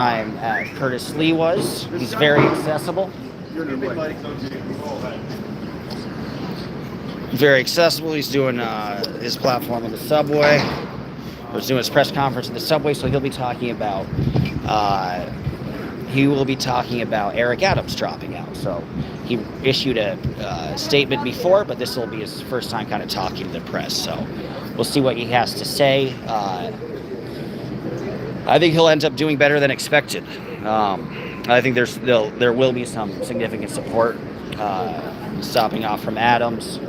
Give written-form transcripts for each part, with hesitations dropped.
I'm at Curtis Sliwa's. He's very accessible. Very accessible. He's doing his platform on the subway. He's doing his press conference in the subway, so he'll be talking about Eric Adams dropping out. So he issued a statement before, but this will be his first time kind of talking to the press. So we'll see what he has to say. I think he'll end up doing better than expected. I think there will be some significant support stopping off from Adams,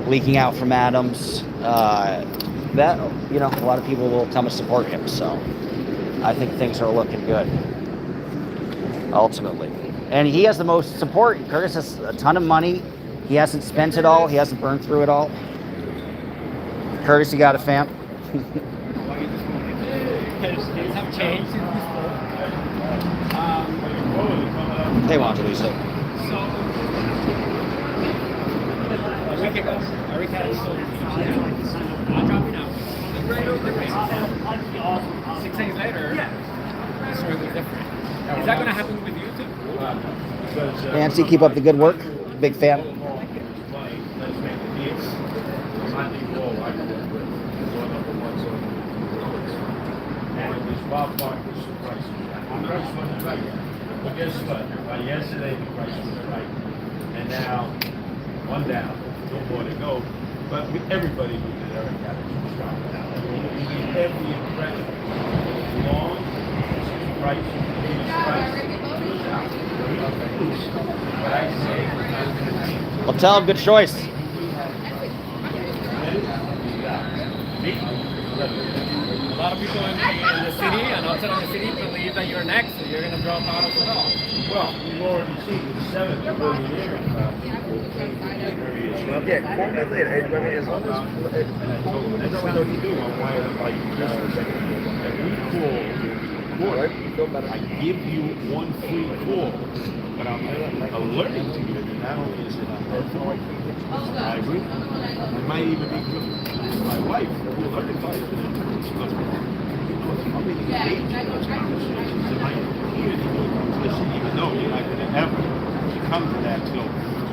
leaking out from Adams. That a lot of people will come and support him. So I think things are looking good ultimately. And he has the most support. Curtis has a ton of money. He hasn't spent it all. He hasn't burned through it all. Curtis, you got a fan? Things have changed since we spoke. Hey, Lisa. So, a week ago, Eric had sold I'm dropping out. Right over the 6 days later, the story was different. Is that going to happen with you too? Nancy, keep up the good work. Big fan. But guess what? By yesterday, the price was right. And now, one down, no more to go. But everybody knew that Eric Adams was dropping out. I mean, he gave every impression. Long, his price, his price. What I say, Well, tell him good choice. A lot of people in the city and outside of the city believe that you're next, so you're going to drop out as well. well, we've already seen the 7th billionaire. Yeah, call me later. I mean, as long as And I told him, that's what we do on Why Like Every call, I give you one free call, but I'm alerting to you that not only is it unheard I agree. It might even be good. My wife, who alerted to it, she goes, I'm going to engage in those conversations. It might hear the listen, even though you're not going to ever come to that. So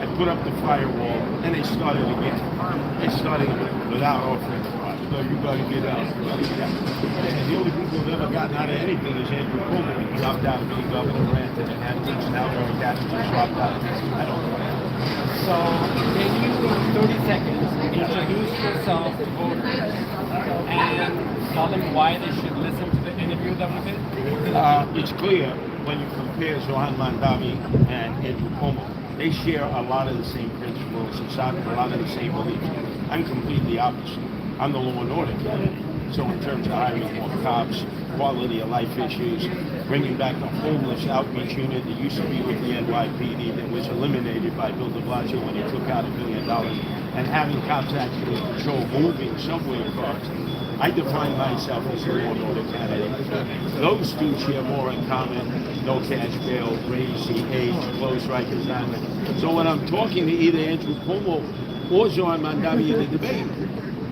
I put up the firewall, and they started again. They started without offering the prize. No, you got to get out. You got to get out. And the only people who've ever gotten out of anything is Andrew Cuomo. He dropped out of being governor, ran to the Hamptons, now Eric Adams just dropped out. I don't know. So, can you, in 30 seconds, introduce yourself to voters and tell them why they should listen to the interview that we did? It's clear when you compare Zohran Mamdani and Andrew Cuomo, they share a lot of the same principles and a lot of the same beliefs. I'm completely opposite. I'm the law and order candidate. So in terms of hiring more cops, quality of life issues, bringing back the homeless outreach unit that used to be with the NYPD that was eliminated by Bill de Blasio when he took out $1 billion, and having cops actually control moving subway cars. I define myself as a law and order candidate. Those two share more in common. No cash bail, raise the age, close Rikers Island. So when I'm talking to either Andrew Cuomo or Zohran Mamdani in the debate,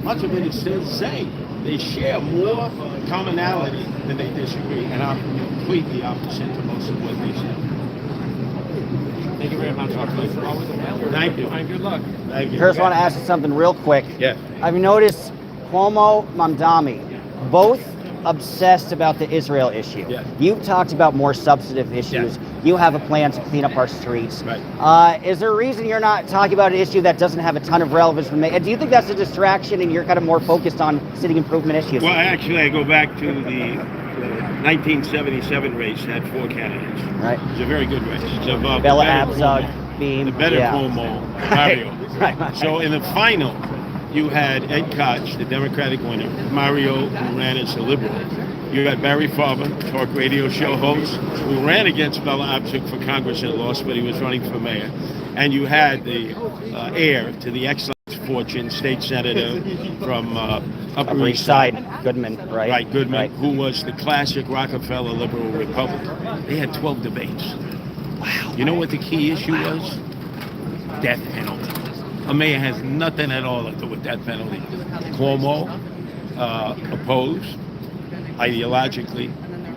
much of it is still the same. They share more commonality than they disagree, and I'm completely opposite to most of what they say. Thank you very much. Thank you. And good luck. Thank you. First, I want to ask you something real quick. Yeah. I've noticed Cuomo, Mamdani, both obsessed about the Israel issue. Yeah. You've talked about more substantive issues. Yeah. You have a plan to clean up our streets. Right. Is there a reason you're not talking about an issue that doesn't have a ton of relevance? And do you think that's a distraction and you're kind of more focused on city improvement issues? Well, actually, I go back to the 1977 race, had 4 candidates. Right. It was a very good race. It's above Bella the better Abzug, Cuomo, Beam. the better Yeah. Cuomo, Mario. Right. So in the final, you had Ed Koch, the Democratic winner, Mario, who ran as a liberal. You got Barry Farber, talk radio show host, who ran against Bella Abzug for Congress and lost, but he was running for mayor. And you had the heir to the excellent fortune, state senator from Upper East Side. Goodman, right? Right, Goodman, Right. who was the classic Rockefeller liberal Republican. They had 12 debates. Wow. You know what the key issue was? Death penalty. A mayor has nothing at all to do with death penalty. Cuomo opposed ideologically.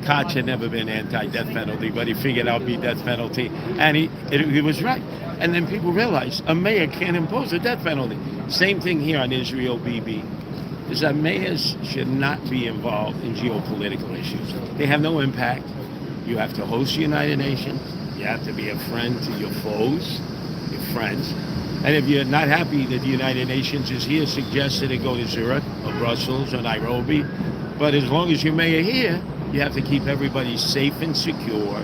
Koch had never been anti-death penalty, but he figured out be death penalty, and he was right. And then people realized a mayor can't impose a death penalty. Same thing here on Israel BB, is that mayors should not be involved in geopolitical issues. They have no impact. You have to host the United Nations. You have to be a friend to your foes, your friends. And if you're not happy that the United Nations is here, suggest that it go to Zurich or Brussels or Nairobi. But as long as you're mayor here, you have to keep everybody safe and secure,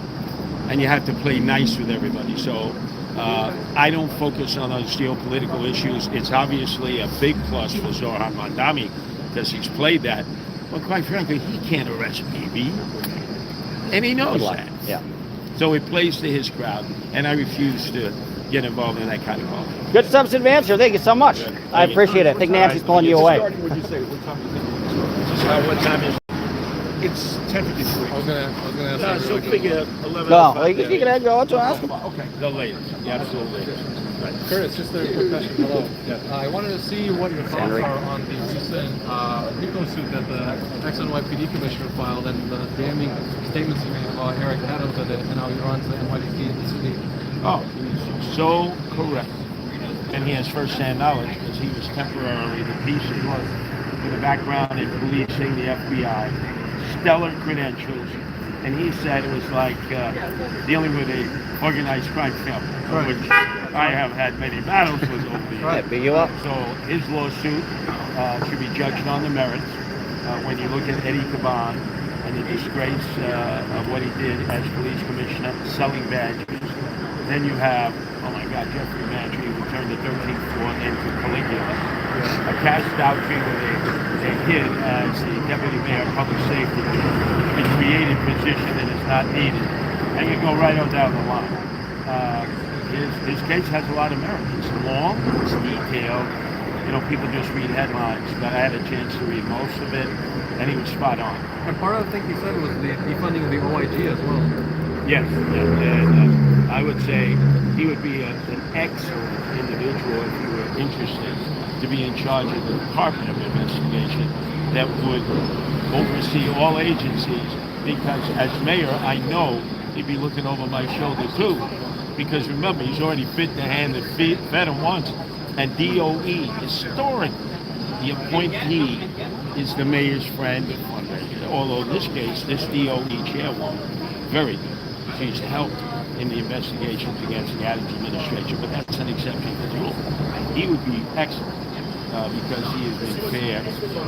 and you have to play nice with everybody. So I don't focus on those geopolitical issues. It's obviously a big plus for Zohran Mamdani because he's played that. But quite frankly, he can't arrest BB. And he knows that. Yeah. So it plays to his crowd, and I refuse to get involved in that kind of politics. Good substantive answer. Thank you so much. I appreciate it. I think Nancy's pulling you away. What time is it? What time is it? It's 10:53. I was gonna ask. So figure 11. No, well, you can go to ask him. Okay, the latest. The absolute latest. Right. Curtis, just a quick question. Hello. I wanted to see what your thoughts are on the recent RICO suit that the ex-NYPD commissioner filed and the damning statements he made about Eric Adams and how he runs the NYPD in the city. Oh, he's so correct. And he has first-hand knowledge because he was temporarily the piece of work with a background in policing, the FBI, stellar credentials. And he said it was like dealing with a organized crime family, which I have had many battles with over the years. Right, beat you up. So his lawsuit should be judged on the merits. When you look at Eddie Caban and the disgrace of what he did as police commissioner, selling badges, then you have, oh my God, Jeffrey Mantry, who turned the 13th floor into Caligula, a cast out figure they hid as the deputy mayor of public safety, a created position that is not needed. And you go right on down the line. His case has a lot of merit. It's long, it's detailed. You know, people just read headlines, but I had a chance to read most of it, and he was spot on. And part of the thing he said was the defunding of the OIG as well. Yes, and I would say he would be an excellent individual if you were interested to be in charge of the Department of Investigation that would oversee all agencies, because as mayor, I know he'd be looking over my shoulder too, because remember, he's already bit the hand that fed him once, and DOE, historically, the appointee is the mayor's friend, although in this case, this DOE chairwoman, very good. She's helped in the investigations against the Adams administration, but that's an exception to the rule. He would be excellent because he has been fair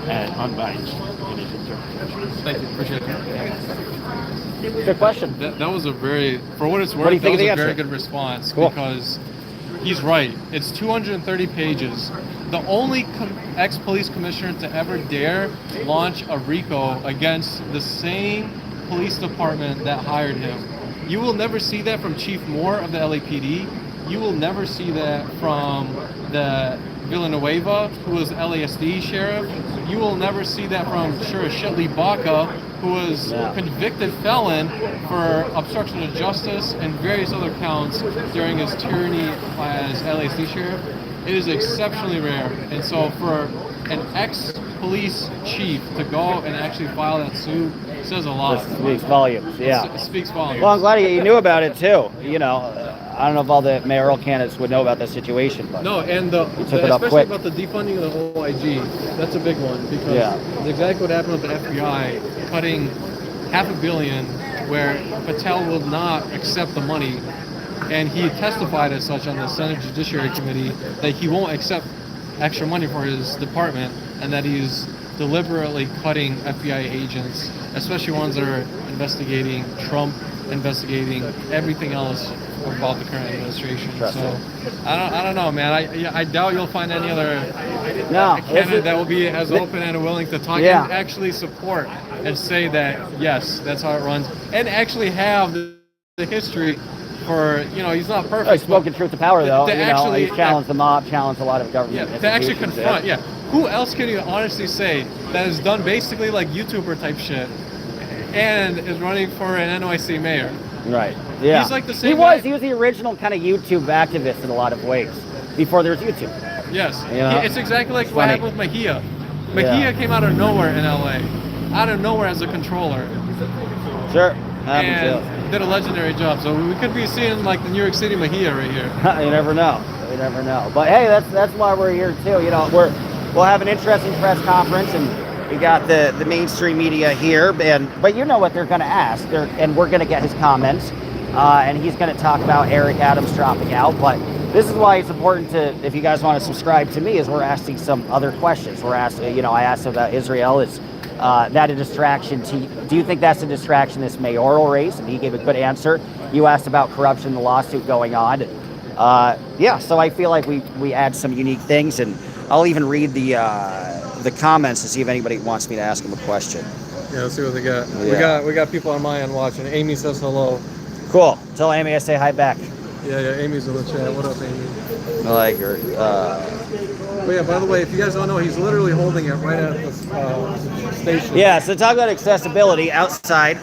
and unbiased in his interpretation. Thank you. Appreciate it. Good question. That was a very, for what it's worth, What do you think that of was the a very answer? good response Cool. because he's right. It's 230 pages. The only ex-police commissioner to ever dare launch a RICO against the same police department that hired him. You will never see that from Chief Moore of the LAPD. You will never see that from the Villanueva, who was LASD sheriff. You will never see that from Sheriff Shitley Baca, who was a convicted felon for obstruction of justice and various other counts during his tyranny as LASD sheriff. It is exceptionally rare. And so for an ex-police chief to go and actually file that suit says a lot. This speaks volumes. Yeah. It speaks volumes. Well, I'm glad you knew about it too. You know, I don't know if all the mayoral candidates would know about this situation, but No, and took it up especially quick. about the defunding of the OIG, that's a big one because it's exactly what happened with the FBI cutting $500 million, where Patel will not accept the money, and he testified as such on the Senate Judiciary Committee that he won't accept extra money for his department, and that he's deliberately cutting FBI agents, especially ones that are investigating Trump, investigating everything else about the current administration. So I don't know, man. I doubt you'll find any other candidate that will be as open and willing to talk and actually support and say that yes, that's how it runs, and actually have the history for, you know, he's not perfect. He's spoken truth to power, though. To You know, actually- he's challenged the mob, challenged a lot of government. to actually institutions, confront, who else can you honestly say that has done basically like YouTuber type shit and is running for an NYC mayor? Right. Yeah. He's like the same guy. He was the original kind of YouTube activist in a lot of ways before there was YouTube. Yes. You know? It's exactly like It's what funny. happened with Mejia. Mejia came out of nowhere in LA, out of nowhere as a controller. Sure. Happens, and did a legendary job. So we could be seeing like the New York City Mahia right here. You never know. You never know. But hey, that's why we're here too. You know, we'll have an interesting press conference, and we got the mainstream media here, but you know what they're going to ask, and we're going to get his comments, and he's going to talk about Eric Adams dropping out. But this is why it's important to, if you guys want to subscribe to me, is we're asking some other questions. We're asking, you know, I asked about Israel. Is that a distraction? Do you think that's a distraction, this mayoral race? And he gave a good answer. You asked about corruption, the lawsuit going on. Yeah, so I feel like we add some unique things, and I'll even read the comments to see if anybody wants me to ask them a question. Yeah, let's see what they got. Yeah. We got people on my end watching. Amy says hello. Cool. Tell Amy I say hi back. Yeah, Amy's in the chat. What up, Amy? I like her. But yeah, by the way, if you guys don't know, he's literally holding it right at the station. Yeah, so talk about accessibility outside.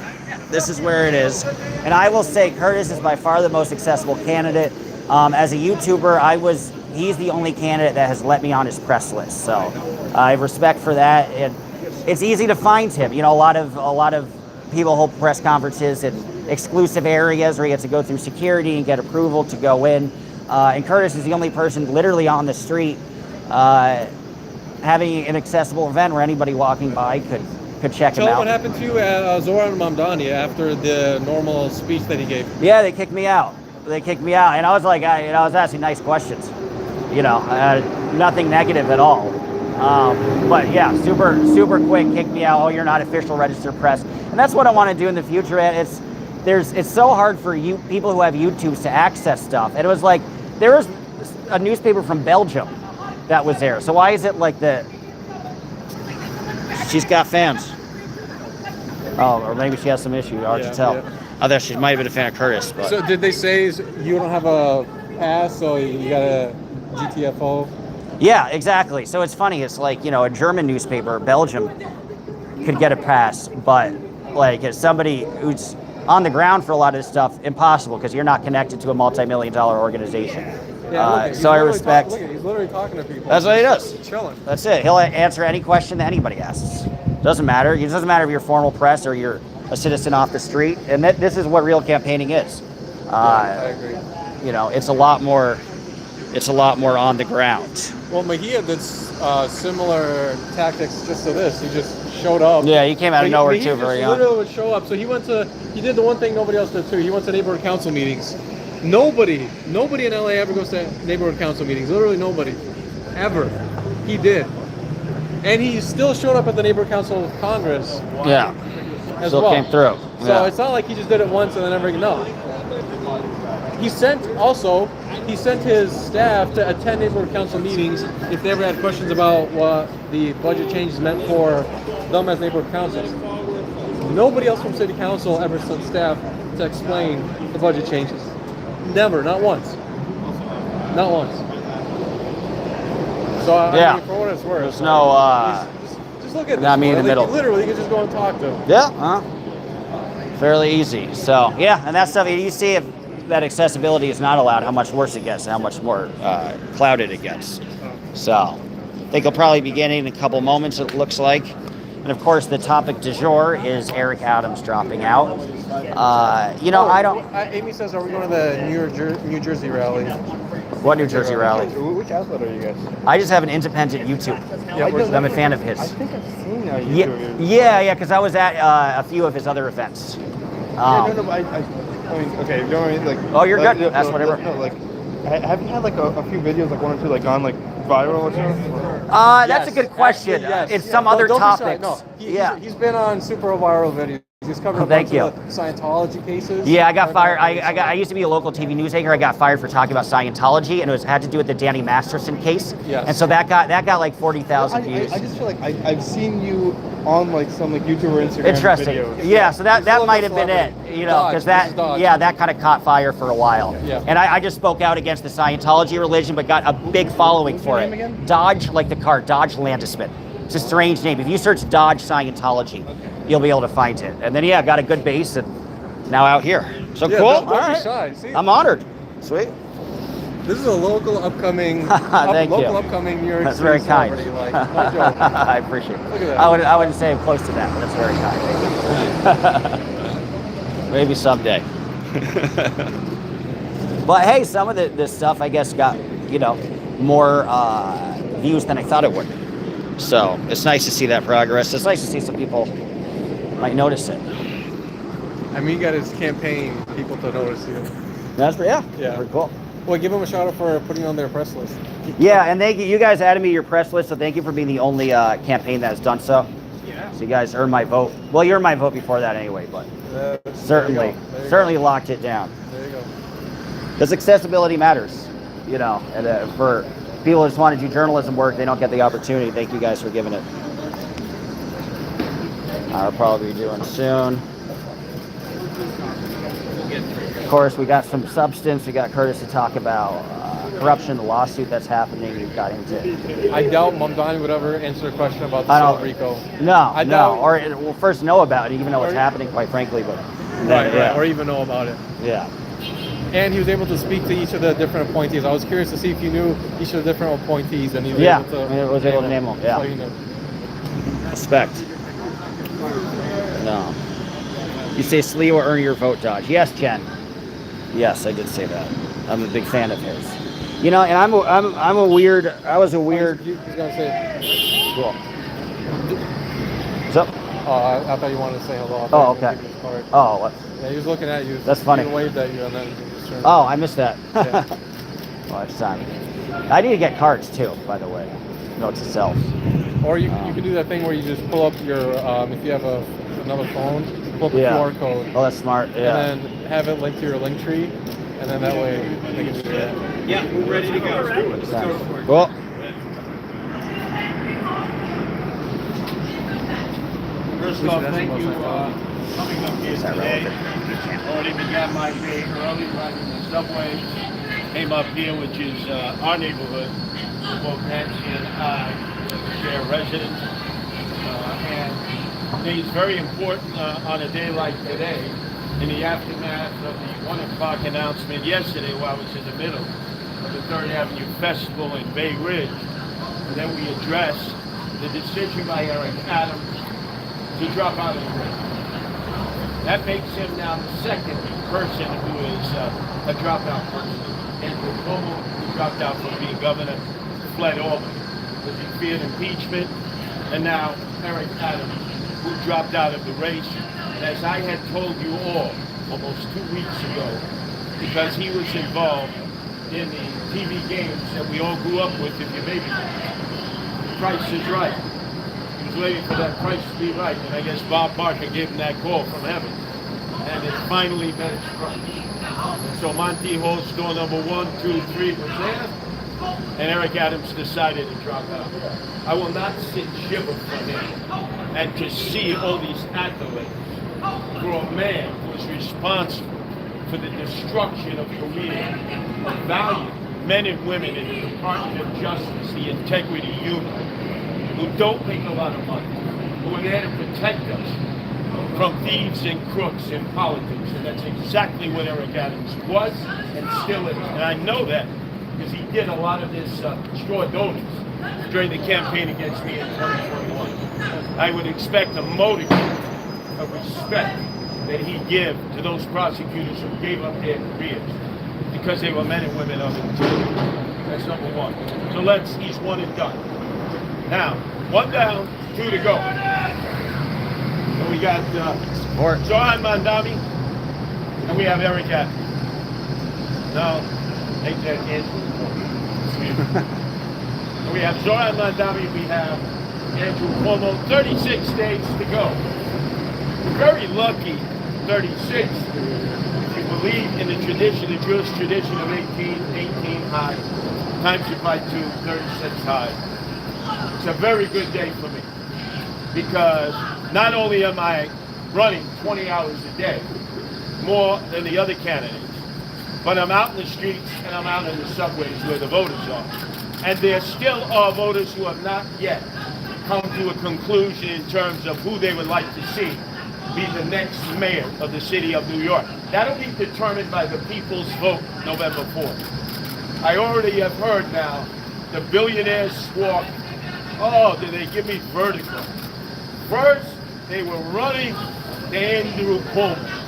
This is where it is. And I will say Curtis is by far the most accessible candidate. As a YouTuber, he's the only candidate that has let me on his press list. So I have respect for that. It's easy to find him. You know, a lot of people hold press conferences in exclusive areas where you get to go through security and get approval to go in. And Curtis is the only person literally on the street having an accessible event where anybody walking by could check him out. Tell what happened to you at Zohran and Mamdani after the normal speech that he gave. Yeah, they kicked me out. And I was like, I was asking nice questions. You know, nothing negative at all. But yeah, super quick, kicked me out. Oh, you're not official registered press. And that's what I want to do in the future. It's so hard for you people who have YouTubes to access stuff. And it was like, there was a newspaper from Belgium that was there. So why is it like she's got fans? Oh, or maybe she has some issue. Hard to tell. Yeah. I thought she might have been a fan of Curtis. But. So did they say you don't have a pass, so you got a GTFO? Yeah, exactly. So it's funny. It's like, you know, a German newspaper, Belgium, could get a pass, but like as somebody who's on the ground for a lot of this stuff, impossible because you're not connected to a multi-million-dollar organization. Yeah, so I respect. Look, he's literally talking to people. That's what he does. Chilling. That's it. He'll answer any question that anybody asks. Doesn't matter. It doesn't matter if you're formal press or you're a citizen off the street. And this is what real campaigning is. I agree. You know, it's a lot more on the ground. Well, Mahia did similar tactics just to this. He just showed up. Yeah, he came out of nowhere too, very young. He literally would show up. So he did the one thing nobody else did too. He went to neighborhood council meetings. Nobody in LA ever goes to neighborhood council meetings. Literally nobody, ever. He did, and he still showed up at the neighborhood council of Congress. Yeah, as still well. came through. So Yeah. it's not like he just did it once and then never again. No. He sent his staff to attend neighborhood council meetings if they ever had questions about what the budget changes meant for them as neighborhood councils. Nobody else from city council ever sent staff to explain the budget changes. Never, not once. Not once. So I mean, for what it's worth, There's no. just look at this. Not me in the middle. Literally, you can just go and talk to him. Yeah. Fairly easy. So yeah, and that stuff you see if that accessibility is not allowed, how much worse it gets, and how much more clouded it gets. So I think he'll probably be getting in a couple moments. It looks like. And of course, the topic du jour is Eric Adams dropping out. You know, I don't. Amy says, "Are we going to the New Jersey rally?" What New Jersey rally? Which outlet are you guys? I just have an independent YouTube. I'm a fan of his. I think I've seen YouTube. Yeah, because I was at a few of his other events. I mean, okay, you know what I mean? Like, Oh, you're like, good. That's whatever. No, like, have you had like a few videos, like one or two, like gone like viral or something? That's a good question. Actually, yes. It's some other Don't be shy. topics. No, Yeah. he's been on super viral videos. He's covered a Thank bunch of the Scientology cases. Yeah, I got fired. I used to be a local TV news anchor. I got fired for talking about Scientology, and it had to do with the Danny Masterson case. Yes. And so that got like 40,000 views. I just feel like I've seen you on like some like YouTube or Instagram Interesting. videos. Yeah, so that Still might a have been it. celebrity. You know, Dodge. because This is Dodge. that kind of caught fire for a while. Yeah. And I just spoke out against the Scientology religion, but got a big following for your it. name again? Dodge, like the car, Dodge Landisman. It's a strange name. If you search Dodge Scientology, you'll be able to find it. And then yeah, got a good base and now out here. So Yeah, cool. don't be All right. shy. See? I'm honored. Sweet. This is a local upcoming, Thank you. upcoming New York That's City very kind. celebrity. Like, no joke. I appreciate it. Look at that. I wouldn't say I'm close to that, but that's very kind. Maybe someday. But hey, some of this stuff, I guess, got, you know, more views than I thought it would. So it's nice to see that progress. It's nice to see some people might notice it. I mean, he got his campaign people to notice you. That's yeah, Yeah. pretty cool. Well, give him a shout out for putting on their press list. Yeah, and thank you. You guys added me to your press list, so thank you for being the only campaign that has done so. Yeah. So you guys earned my vote. Well, you earned my vote before that anyway, but certainly locked it down. There you go. Because accessibility matters, you know, and for people who just want to do journalism work, they don't get the opportunity. Thank you guys for giving it. I'll probably be doing soon. Of course, we got some substance. We got Curtis to talk about corruption, the lawsuit that's happening. We've got into. I doubt Mamdani would ever answer a question about the I don't- South Rico. No, I no, doubt- or we'll first know about it, even though it's happening, quite frankly. But Right, yeah, right, or even know about it. yeah. And he was able to speak to each of the different appointees. I was curious to see if you knew each of the different appointees, and he was Yeah, able to. I mean, I was able to name them, yeah. So, you know. Respect. No. You say Sliwa earn your vote, Dodge. Yes, Jen. Yes, I did say that. I'm a big fan of his. You know, and I was a weird. He's gonna say. Cool. What's up? Oh, I thought you wanted to say hello. I Oh, thought you were gonna okay. give me his card. Oh, what? Yeah, he was looking at you. That's funny. He waved at you, and then he just turned. Oh, I missed that. Yeah. Well, it's time. I need to get cards too, by the way. Note to self. Or you can do that thing where you just pull up your if you have another phone, pull up the Yeah. QR code, Oh, that's smart. Yeah. and then have it linked to your link tree, and then that way they can do that. Yeah, we're ready to go. Let's go for it. Cool. First off, thank you coming up here today. Already began my day early, riding the subway. Came up here, which is our neighborhood. Both Nancy and I share residence. And I think it's very important on a day like today, in the aftermath of the 1 o'clock announcement yesterday, while I was in the middle of the 3rd Avenue Festival in Bay Ridge. And then we address the decision by Eric Adams to drop out of the race. That makes him now the second person who is a dropout person. Andrew Cuomo, who dropped out from being governor, fled Albany because he feared impeachment. And now Eric Adams, who dropped out of the race. And as I had told you all almost 2 weeks ago, because he was involved in the TV games that we all grew up with if you're baby. Price is Right. He was waiting for that price to be right, and I guess Bob Barker gave him that call from heaven. And it finally met its price. And so Monty Hall's door number 1, 2, 3 was there, and Eric Adams decided to drop out. I will not sit shiver for him and to see all these accolades for a man who is responsible for the destruction of careers of valiant men and women in the Department of Justice, the Integrity Unit, who don't make a lot of money, who are there to protect us from thieves and crooks in politics. And that's exactly what Eric Adams was and still is. And I know that because he did a lot of this straw donors during the campaign against me in 2021. I would expect a modicum of respect that he give to those prosecutors who gave up their careers because they were men and women of integrity. That's number 1. So he's one and done. Now, 1 down, 2 to go. So we got Zohran Mamdani, and we have Eric Adams. Now, take that in. We have Zohran Mamdani, we have Andrew Cuomo, 36 days to go. Very lucky 36, if you believe in the tradition, the Jewish tradition of 18 high, times it by 2, 36 high. It's a very good day for me, because not only am I running 20 hours a day, more than the other candidates, but I'm out in the streets and I'm out in the subways where the voters are. And there still are voters who have not yet come to a conclusion in terms of who they would like to see be the next mayor of the city of New York. That'll be determined by the people's vote November 4th. I already have heard now the Billionaire swore, oh, did they give me vertigo? First, they were running to Andrew Cuomo.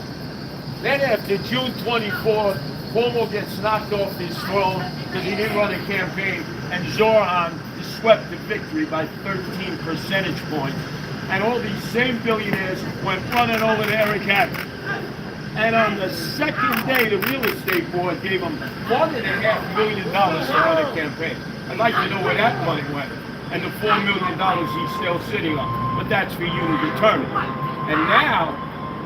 Then after June 24th, Cuomo gets knocked off his throne because he didn't run a campaign, and Zohran swept the victory by 13 percentage points. And all these same billionaires went running over to Eric Adams. And on the second day, the real estate board gave him $1.5 million to run a campaign. I'd like to know where that money went. And the $4 million he's still sitting on. But that's for you to determine. And now,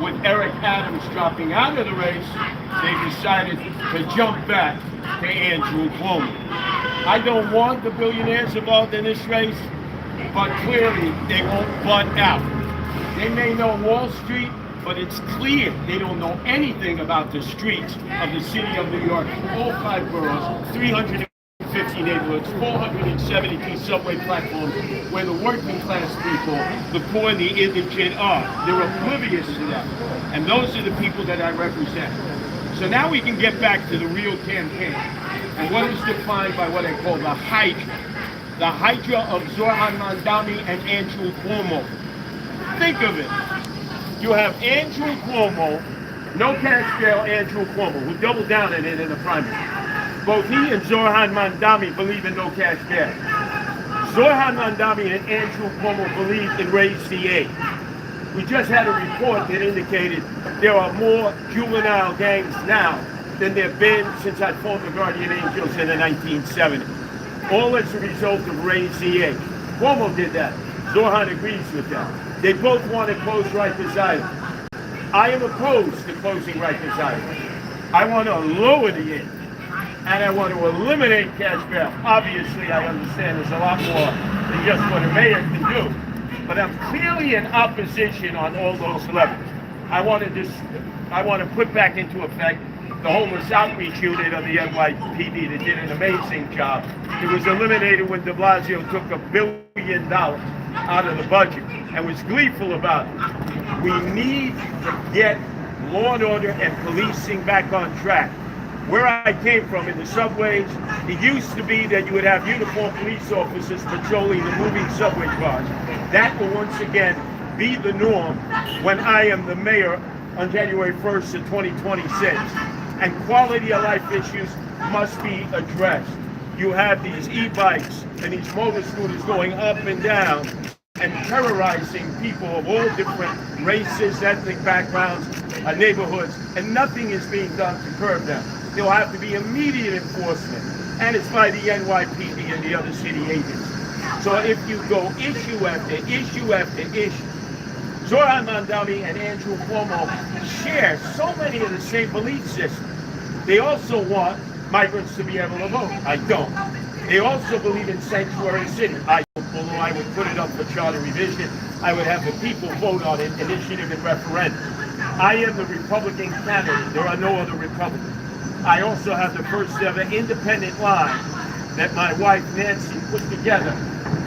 with Eric Adams dropping out of the race, they decided to jump back to Andrew Cuomo. I don't want the billionaires involved in this race, but clearly they won't butt out. They may know Wall Street, but it's clear they don't know anything about the streets of the city of New York. All 5 boroughs, 350 neighborhoods, 472 subway platforms where the working class people, the poor and the indigent are. They're oblivious to that. And those are the people that I represent. So now we can get back to the real campaign. And what is defined by what I call the Hydra. The Hydra of Zohran Mamdani and Andrew Cuomo. Think of it. You have Andrew Cuomo, no cash bail Andrew Cuomo, who doubled down on it in the primary. Both he and Zohran Mamdani believe in no cash bail. Zohran Mamdani and Andrew Cuomo believe in raise the age. We just had a report that indicated there are more juvenile gangs now than there have been since I formed the Guardian Angels in the 1970s. All as a result of raise the age. Cuomo did that. Zohran agrees with that. They both want to close Rikers Island. I am opposed to closing Rikers Island. I want to lower the age. And I want to eliminate cash bail. Obviously, I understand there's a lot more than just what a mayor can do. But I'm clearly in opposition on all those levels. I want to put back into effect the homeless outreach unit of the NYPD that did an amazing job. It was eliminated when de Blasio took $1 billion out of the budget and was gleeful about it. We need to get law and order and policing back on track. Where I came from in the subways, it used to be that you would have uniformed police officers patrolling the moving subway cars. That will once again be the norm when I am the mayor on January 1st of 2026. And quality of life issues must be addressed. You have these e-bikes and these motor scooters going up and down and terrorizing people of all different races, ethnic backgrounds, neighborhoods, and nothing is being done to curb them. There'll have to be immediate enforcement, and it's by the NYPD and the other city agents. So if you go issue after issue after issue, Zohran Mamdani and Andrew Cuomo share so many of the same belief systems. They also want migrants to be able to vote. I don't. They also believe in sanctuary city. I don't, although I would put it up for charter revision. I would have the people vote on it, initiative and referendum. I am the Republican candidate. There are no other Republicans. I also have the first ever independent line that my wife Nancy put together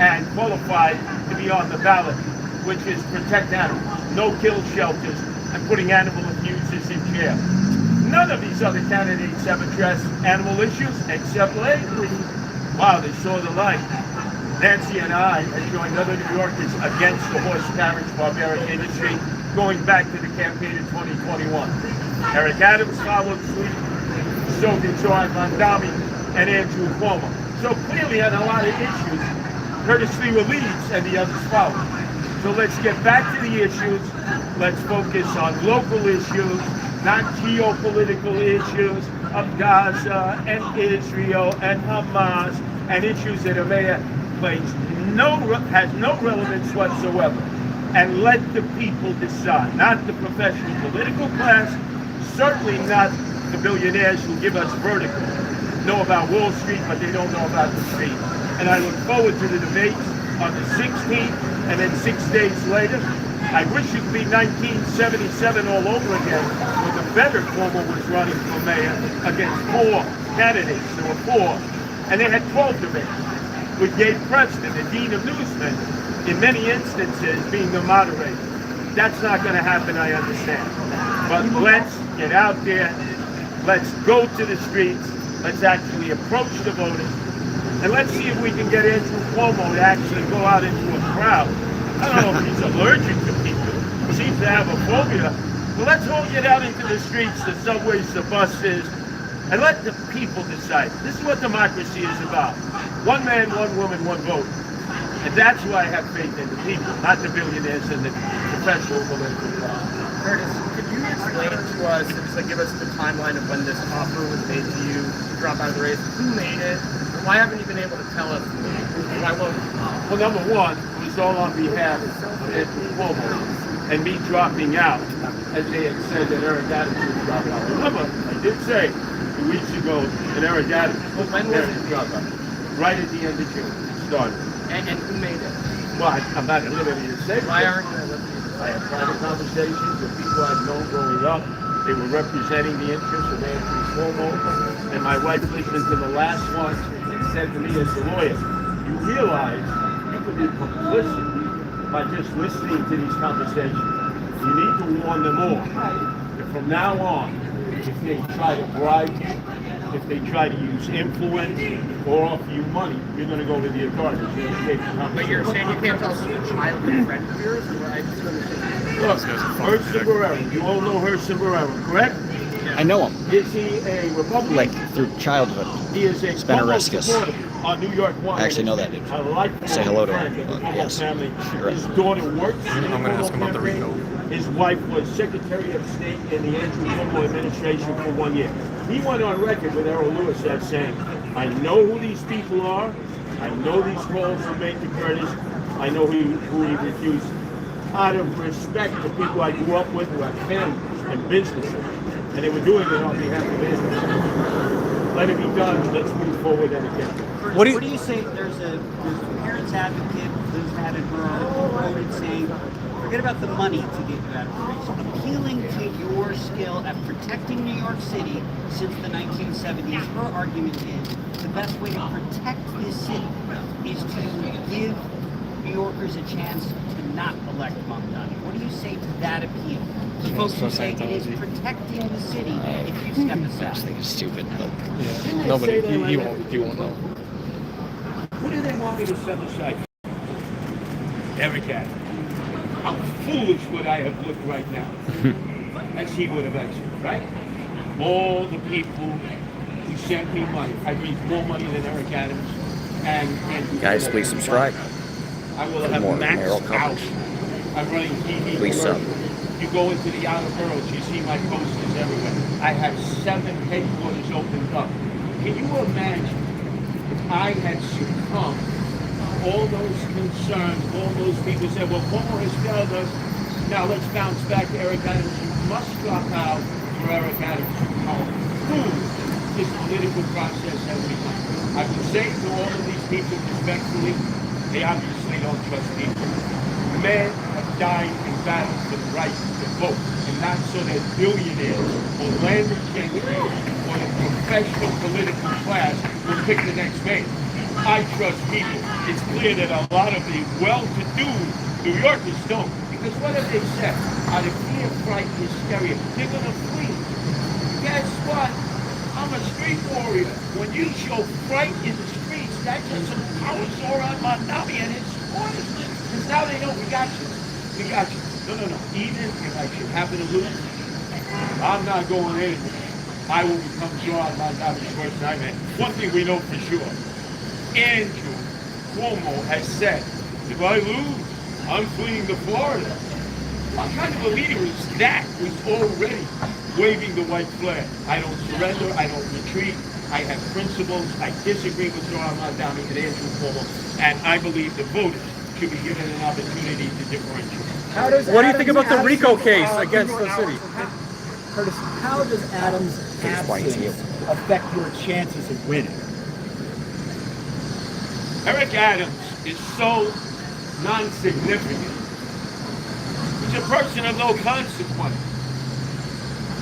and qualified to be on the ballot, which is protect animals, no kill shelters, and putting animal abusers in jail. None of these other candidates have addressed animal issues except labor. Wow, they saw the light. Nancy and I have joined other New Yorkers against the horse carriage barbaric industry, going back to the campaign in 2021. Eric Adams followed suit, so did Zohran Mamdani and Andrew Cuomo. So clearly on a lot of issues, Curtis Sliwa leads and the others follow. So let's get back to the issues. Let's focus on local issues, not geopolitical issues of Gaza and Israel and Hamas and issues that Amaya has no relevance whatsoever. And let the people decide, not the professional political class, certainly not the billionaires who give us vertical, know about Wall Street, but they don't know about the street. And I look forward to the debates on the 16th, and then 6 days later. I wish it could be 1977 all over again, when the better Cuomo was running for mayor against 4 candidates. There were 4, and they had 12 debates, with Gabe Preston, the dean of newsmen, in many instances being the moderator. That's not going to happen, I understand. But let's get out there, let's go to the streets, let's actually approach the voters, and let's see if we can get Andrew Cuomo to actually go out into a crowd. I don't know if he's allergic to people. He seems to have a phobia Well, let's all get out into the streets, the subways, the buses, and let the people decide. This is what democracy is about. One man, one woman, one vote. And that's why I have faith in the people, not the billionaires and the professional political class. Curtis, could you explain to us, and just like give us the timeline of when this offer was made to you to drop out of the race? Who made it? Why haven't you been able to tell us who made it? Why won't you? Well, number one, it was all on behalf of Andrew Cuomo and me dropping out, as they had said that Eric Adams would drop out. Remember, I did say 2 weeks ago that Eric Adams Well, when was it? drop out. Right at the end of June, it started. And who made it? Well, I'm not at liberty to say. Why aren't you at liberty? I had private conversations with people I've known growing up. They were representing the interests of Andrew Cuomo. And my wife listened to the last one and said to me as a lawyer, you realize you could be complicit by just listening to these conversations. You need to warn them all that from now on, if they try to bribe you, if they try to use influence or offer you money, you're going to go to the authorities. You're going to take the conversation. But you're saying you can't tell us who the childhood friend of yours? Or I just don't understand. Look, Herschel Guerrero, you all know Herschel Guerrero, correct? I know him, Is he a Republican? like through childhood. He is a It's been a Cuomo riskus. supporter on New York One. I actually know that dude. I like Say hello to him, friend of the but Cuomo yes, family. you're right. His daughter works in the I'm gonna ask Cuomo him about the campaign. Rico. His wife was Secretary of State in the Andrew Cuomo administration for 1 year. He went on record with Errol Lewis as saying, I know who these people are. I know these calls were made to Curtis. I know who he refused. Out of respect to people I grew up with who had families and businesses, and they were doing it on behalf of business. Let it be done. Let's move forward and again. What do you say? There's a parents advocate who's had it quoted saying, forget about the money to get you out of the race. Appealing to your skill at protecting New York City since the 1970s, her argument is the best way to protect this city is to give New Yorkers a chance to not elect Mamdani. What do you say to that appeal? The folks who say it is protecting the city if you step I aside. just think it's stupid. But Yeah. Nobody, he won't know. Who do they want me to set aside? Eric Adams. How foolish would I have looked right now? As he would have answered, right? All the people who sent me money. I raised more money than Eric Adams. And guys, please subscribe. I will for have more Mayoral maxed out. coverage. I'm running TV. Please sub. You go into the outer boroughs, you see my posters everywhere. I have 7 headquarters opened up. Can you imagine if I had succumbed to all those concerns, all those people said, well, Cuomo has failed us. Now let's bounce back to Eric Adams. You must drop out for Eric Adams. How foolish this political process has become. I would say to all of these people respectfully, they obviously don't trust people. Men have died in battle for the right to vote, and not so that billionaires or landed gentry or the professional political class will pick the next man. I trust people. It's clear that a lot of the well-to-do New Yorkers don't, because what have they said? Out of fear, fright, hysteria, they're going to flee. Guess what? I'm a street warrior. When you show fright in the streets, that just empowers Zohran Mamdani and his supporters. Because now they know we got you. We got you. No. Even if I should happen to lose, I'm not going anywhere. I will become Zohran Mamdani's worst nightmare. One thing we know for sure. Andrew Cuomo has said, if I lose, I'm fleeing to Florida. What kind of a leader is that who's already waving the white flag? I don't surrender, I don't retreat, I have principles, I disagree with Zohran Mamdani and Andrew Cuomo, and I believe the voters should be given an opportunity to differentiate. What do you think about the Rico case against the city? Curtis, how does Adams' absence affect your chances of winning? Eric Adams is so non-significant. He's a person of no consequence.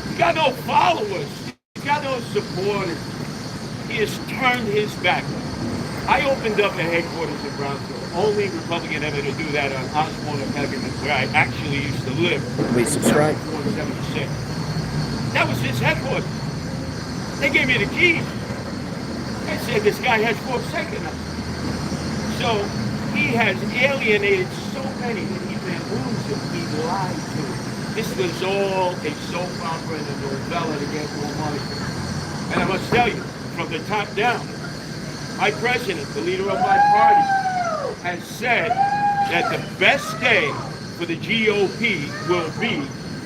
He's got no followers. He's got no supporters. He has turned his back. I opened up a headquarters in Brownsville. Only Republican ever to do that on Osborne and Peckham, where I actually used to live. Please subscribe. 476. That was his headquarters. They gave me the keys. They said this guy has 4 seconds. So he has alienated so many that he bamboozled, he lied to. This was all a soap opera and a novella to get more money. And I must tell you, from the top down, my president, the leader of my party, has said that the best day for the GOP will be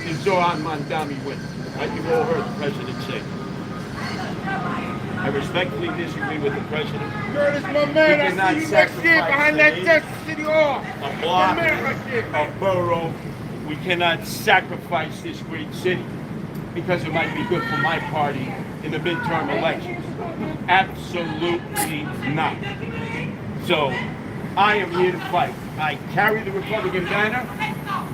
if Zohran Mamdani wins. Right? You've all heard the president say. I respectfully disagree with the president. Curtis, my man, I see you next year behind that desk at City Hall. A block, a borough. We cannot sacrifice this great city because it might be good for my party in the midterm elections. Absolutely not. So I am here to fight. I carry the Republican banner,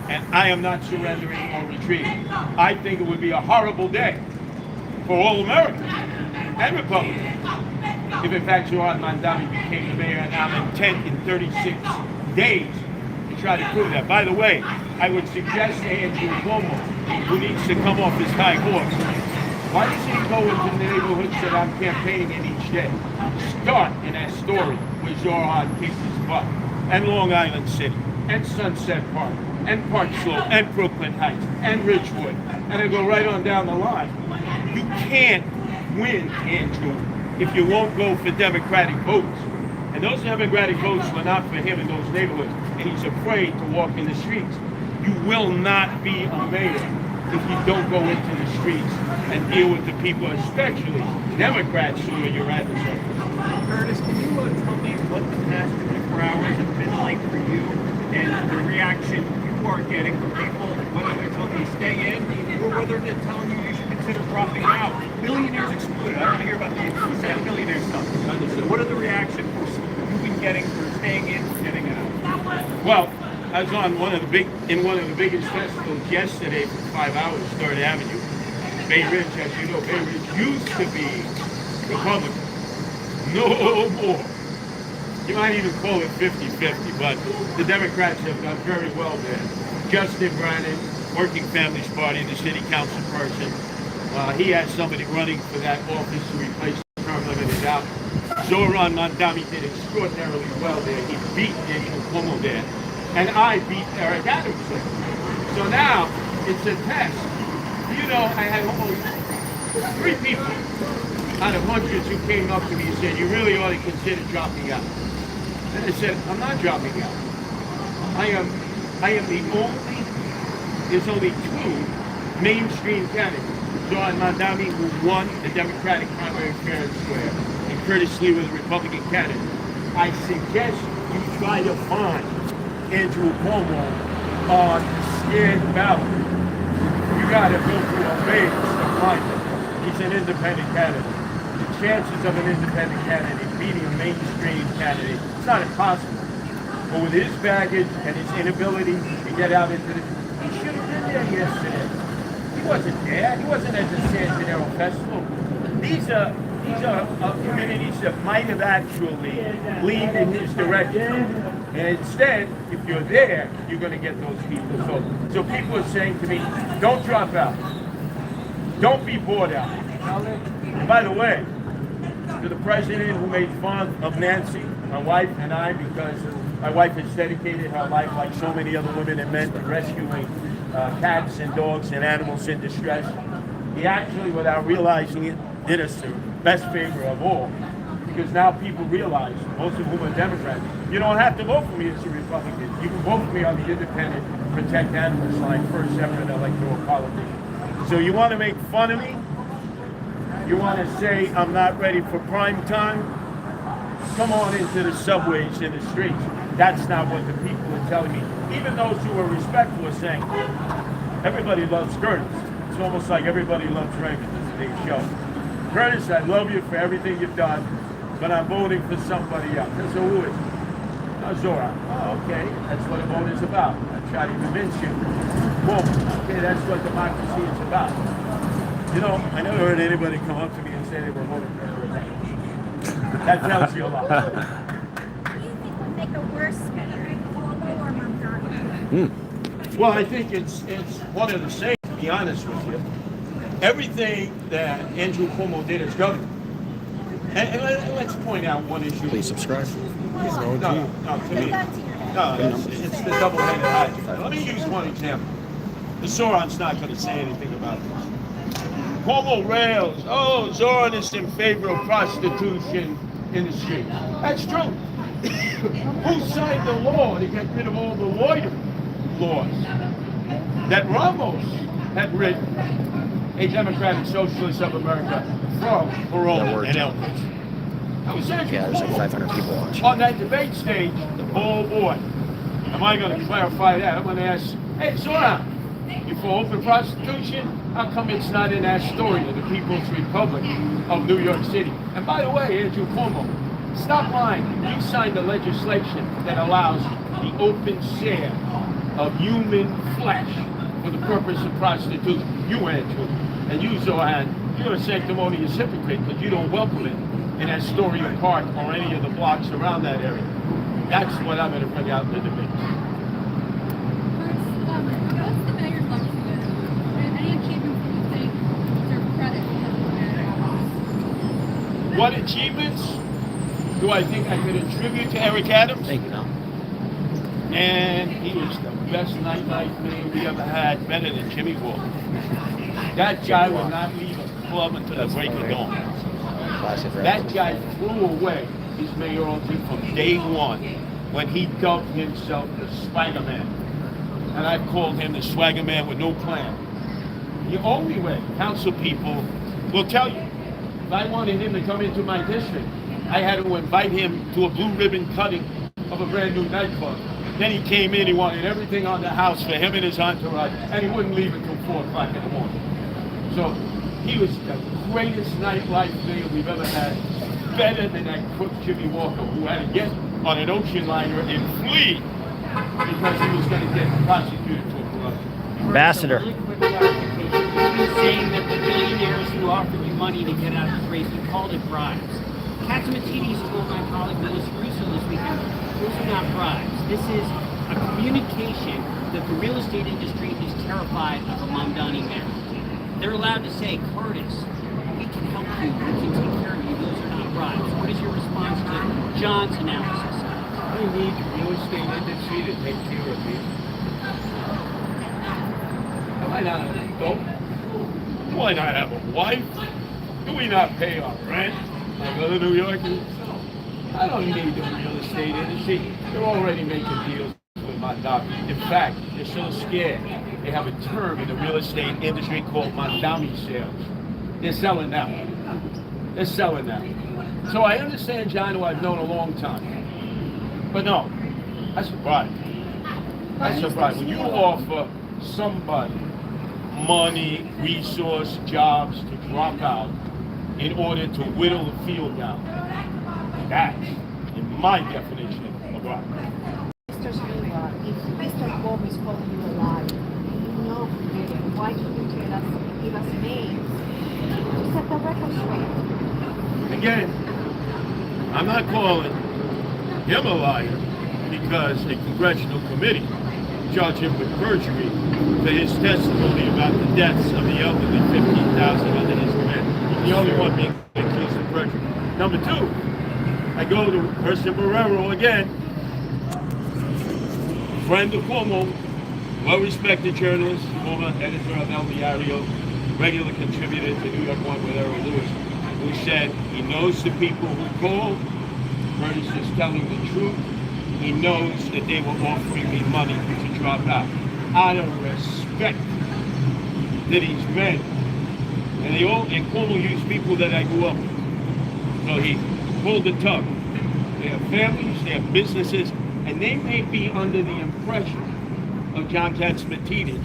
and I am not surrendering or retreating. I think it would be a horrible day for all Americans and Republicans if in fact Zohran Mamdani became the mayor, and I'm intent in 36 days to try to prove that. By the way, I would suggest to Andrew Cuomo, who needs to come off his high horse, why does he go into the neighborhoods that I'm campaigning in each day? Start in Astoria, where Zohran kicks his butt, and Long Island City, and Sunset Park, and Park Slope, and Brooklyn Heights, and Ridgewood, and I go right on down the line. You can't win, Andrew, if you won't go for Democratic votes. And those Democratic votes were not for him in those neighborhoods, and he's afraid to walk in the streets. You will not be a mayor if you don't go into the streets and deal with the people, especially Democrats who are your adversaries. Curtis, can you tell me what the past 24 hours have been like for you and the reaction you are getting from people, whether they're telling you to stay in or whether they're telling you you should consider dropping out? Billionaires excluded. I don't want to hear about the billionaire stuff. So what are the reactions you've been getting for staying in or getting out? Well, I was on one of the biggest festivals yesterday for 5 hours, 3rd Avenue. Bay Ridge, as you know, Bay Ridge used to be Republican. No more. You might even call it 50-50, but the Democrats have done very well there. Justin Brannan, Working Families Party, the city council person, he has somebody running for that office to replace the term limited out. Zohran Mamdani did extraordinarily well there. He beat Andrew Cuomo there. And I beat Eric Adams there. So now it's a test. You know, I had almost 3 people out of hundreds who came up to me and said, you really ought to consider dropping out. And I said, I'm not dropping out. There's only 2 mainstream candidates. Zohran Mamdani, who won the Democratic primary fair and square, and Curtis Sliwa, the Republican candidate. I suggest you try to find Andrew Cuomo on scared ballot. You gotta go through a maze to find him. He's an independent candidate. The chances of an independent candidate beating a mainstream candidate, it's not impossible. But with his baggage and his inability to get out into the... He should have been there yesterday. He wasn't there. He wasn't at the San Gennaro Festival. These are communities that might have actually leaned in his direction. And instead, if you're there, you're going to get those people. So people are saying to me, don't drop out. Don't be bored out. And by the way, to the president who made fun of Nancy, my wife and I, because my wife has dedicated her life, like so many other women and men, to rescuing cats and dogs and animals in distress. He actually, without realizing it, did us the best favor of all. Because now people realize, most of whom are Democrats, you don't have to vote for me as a Republican. You can vote for me on the independent protect animals line, first ever in electoral politics. So you want to make fun of me? You want to say I'm not ready for prime time? Come on into the subways and the streets. That's not what the people are telling me. Even those who are respectful are saying, everybody loves Curtis. It's almost like everybody loves Raymond, this big show. Curtis, I love you for everything you've done, but I'm voting for somebody else. And so who is it? Zohran. Oh, okay, that's what a vote is about. I try to convince you. Well, okay, that's what democracy is about. You know, I never heard anybody come up to me and say they were voting for her. That tells you a lot. Who do you think would make a worse mayor, Cuomo or Mamdani? Well, I think it's one of the same, to be honest with you. Everything that Andrew Cuomo did as governor. And let's point out one issue. Please subscribe. No, to me. No, it's the double-headed object. Let me use one example. The Zohran's not going to say anything about this. Cuomo rails, oh, Zohran is in favor of prostitution in the street. That's true. Who signed the law to get rid of all the loitering laws that Ramos had written, a Democratic Socialist of America, from Corona and Elkins? That was Andrew Yeah, there's like Cuomo. 500 people watching. On that debate stage, oh boy, am I going to clarify that? I'm going to ask, hey, Zohran, you for open prostitution? How come it's not in that story of the People's Republic of New York City? And by the way, Andrew Cuomo, stop lying. You signed the legislation that allows the open sale of human flesh for the purpose of prostitution. You, Andrew, and you, Zohran, you're a sanctimonious hypocrite because you don't welcome it in Astoria Park or any of the blocks around that area. That's what I'm going to bring out in the debate. What's the mayor's legacy going to be? Any achievements that you think deserve credit because of the mayor? What achievements do I think I could attribute to Eric Adams? Thank you, Tom. And he was the best nightlife man we ever had, better than Jimmy Walker. That guy would not leave a club until the break of dawn. That guy threw away his mayoralty from day one when he dubbed himself the Swagger Man. And I've called him the Swagger Man with no plan. The only way council people will tell you, if I wanted him to come into my district, I had to invite him to a blue ribbon cutting of a brand new nightclub. Then he came in, he wanted everything on the house for him and his entourage, and he wouldn't leave until 4 o'clock in the morning. So he was the greatest nightlife mayor we've ever had, better than that crook Jimmy Walker, who had to get on an ocean liner and flee because he was going to get prosecuted for corruption. Ambassador. Really quick clarification. You've been saying that the billionaires who offered you money to get out of the race, you called it bribes. Katsimatidis told my colleague Willis Russo this weekend, those are not bribes. This is a communication that the real estate industry is terrified of a Mamdani man. They're allowed to say, Curtis, we can help you, we can take care of you, those are not bribes. What is your response to John's analysis? I need the real estate industry to take care of me. Am I not an adult? Do I not have a wife? Do we not pay our rent? Like other New Yorkers? I don't need the real estate industry. They're already making deals with Mamdani. In fact, they're so scared. They have a term in the real estate industry called Mamdani sales. They're selling now. They're selling now. So I understand John, who I've known a long time. But no, that's a bribe. That's a bribe. When you offer somebody money, resource, jobs to drop out in order to whittle the field down, that's, in my definition, a bribe. Mr. Sliwa, if Mr. Cuomo is calling you a liar, you know who did it. Why can't you tell us, give us names to set the record straight? Again, I'm not calling him a liar because a congressional committee charged him with perjury for his testimony about the deaths of the elderly, 15,000 under his command. He's the only one being accused of perjury. Number two, I go to Person Barrero again, friend of Cuomo, well-respected journalist, former editor of El Diario, regular contributor to New York One with Errol Lewis, who said he knows the people who call. Curtis is telling the truth. He knows that they were offering me money to drop out. Out of respect to these men. And Cuomo used people that I grew up with. So he pulled the tug. They have families, they have businesses, and they may be under the impression of John Katsimatidis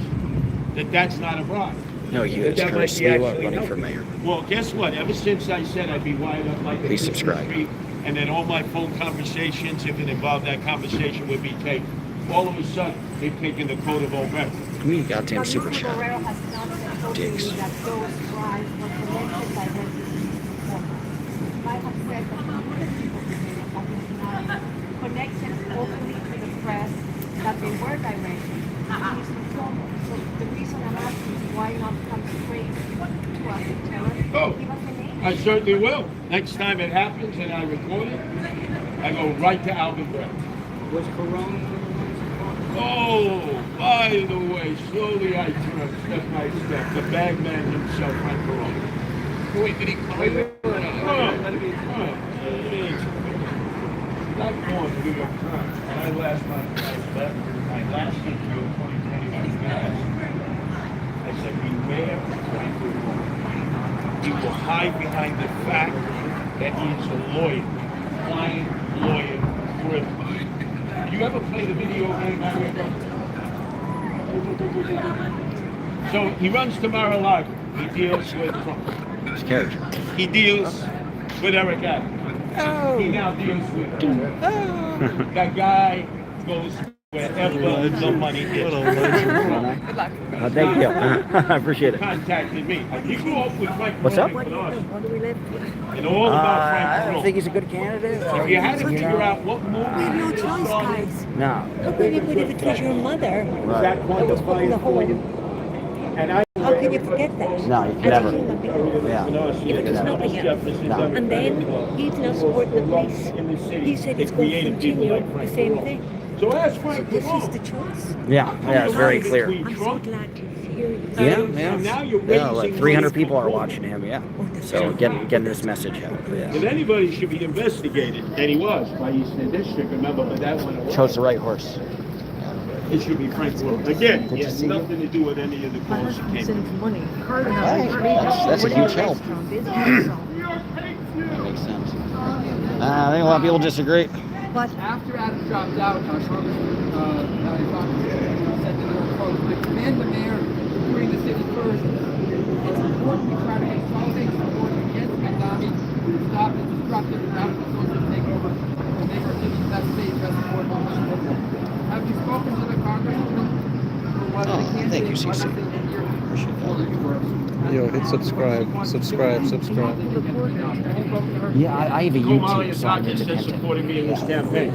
that that's not a bribe. No, you That is that Curtis might be Sliwa actually running for helping. mayor. Well, guess what? Ever since I said I'd be wired up like a Please Christmas subscribe. tree, and then all my phone conversations, if it involved that conversation, would be taped. All of a sudden, they've taken the code of Obama. Give me a goddamn super chat. Mayoral has not said Dicks. openly that those crimes were connected directly to Cuomo. Might have said that other people who did it, but he's not connected openly to the press that they were directed to Mr. Cuomo. So the reason I'm asking is why not come straight to us and tell us, Oh. give us a name. I certainly will. Next time it happens and I record it, I go right to Alvin Bragg. Was Corona? Oh, by the way, slowly I turn, step by step, the bagman himself, Frank Barone. Wait, did he come in? Not going to New York Times. When I last my interview in 2020 I said, beware of Frank Barone. He will hide behind the fact that he's a lawyer, client lawyer for everybody. You ever play the video game Mario? So he runs to Mar-a-Lago. He deals with Trump. His character. He deals with Eric Adams. He now deals with that guy goes wherever the money is. Thank you. I appreciate it. Contacted me. He grew up with Frank What's up? and all about I Frank don't think he's a good candidate. If you had to figure out what movie, We have no choice, guys. No. How can you put it because your mother that was put in the home? and I How can you forget that? No, you can As a never. human being. Yeah. If it was nothing else. No. And then he's now supporting the police. He said it's going to continue the same thing. So ask Frank This is Barone. the choice. Yeah, it's very clear. I'm so glad to hear you. Yeah, like 300 people are watching him, yeah. So getting this message out. If Yeah. anybody should be investigated, and he was by Eastern District, remember, but that went away. Chose the right horse. It should be Frank Barone. Again, it has nothing to do with any of the calls that came in. money. That's a huge help. That makes sense. I think a lot of people disagree. But After Adams dropped out, Congressman said that they were close. I command the mayor doing the city first. It's important we try to consolidate support against Mamdani to stop the destructive and radical social takeover and make our city less safe, less affordable, less livable. Have you spoken to the congresswoman who was the candidate? Thank you, CC. Yo, hit subscribe. Yeah, I have a Omar YouTube, so I'm Yazaki said independent. supported me in this campaign.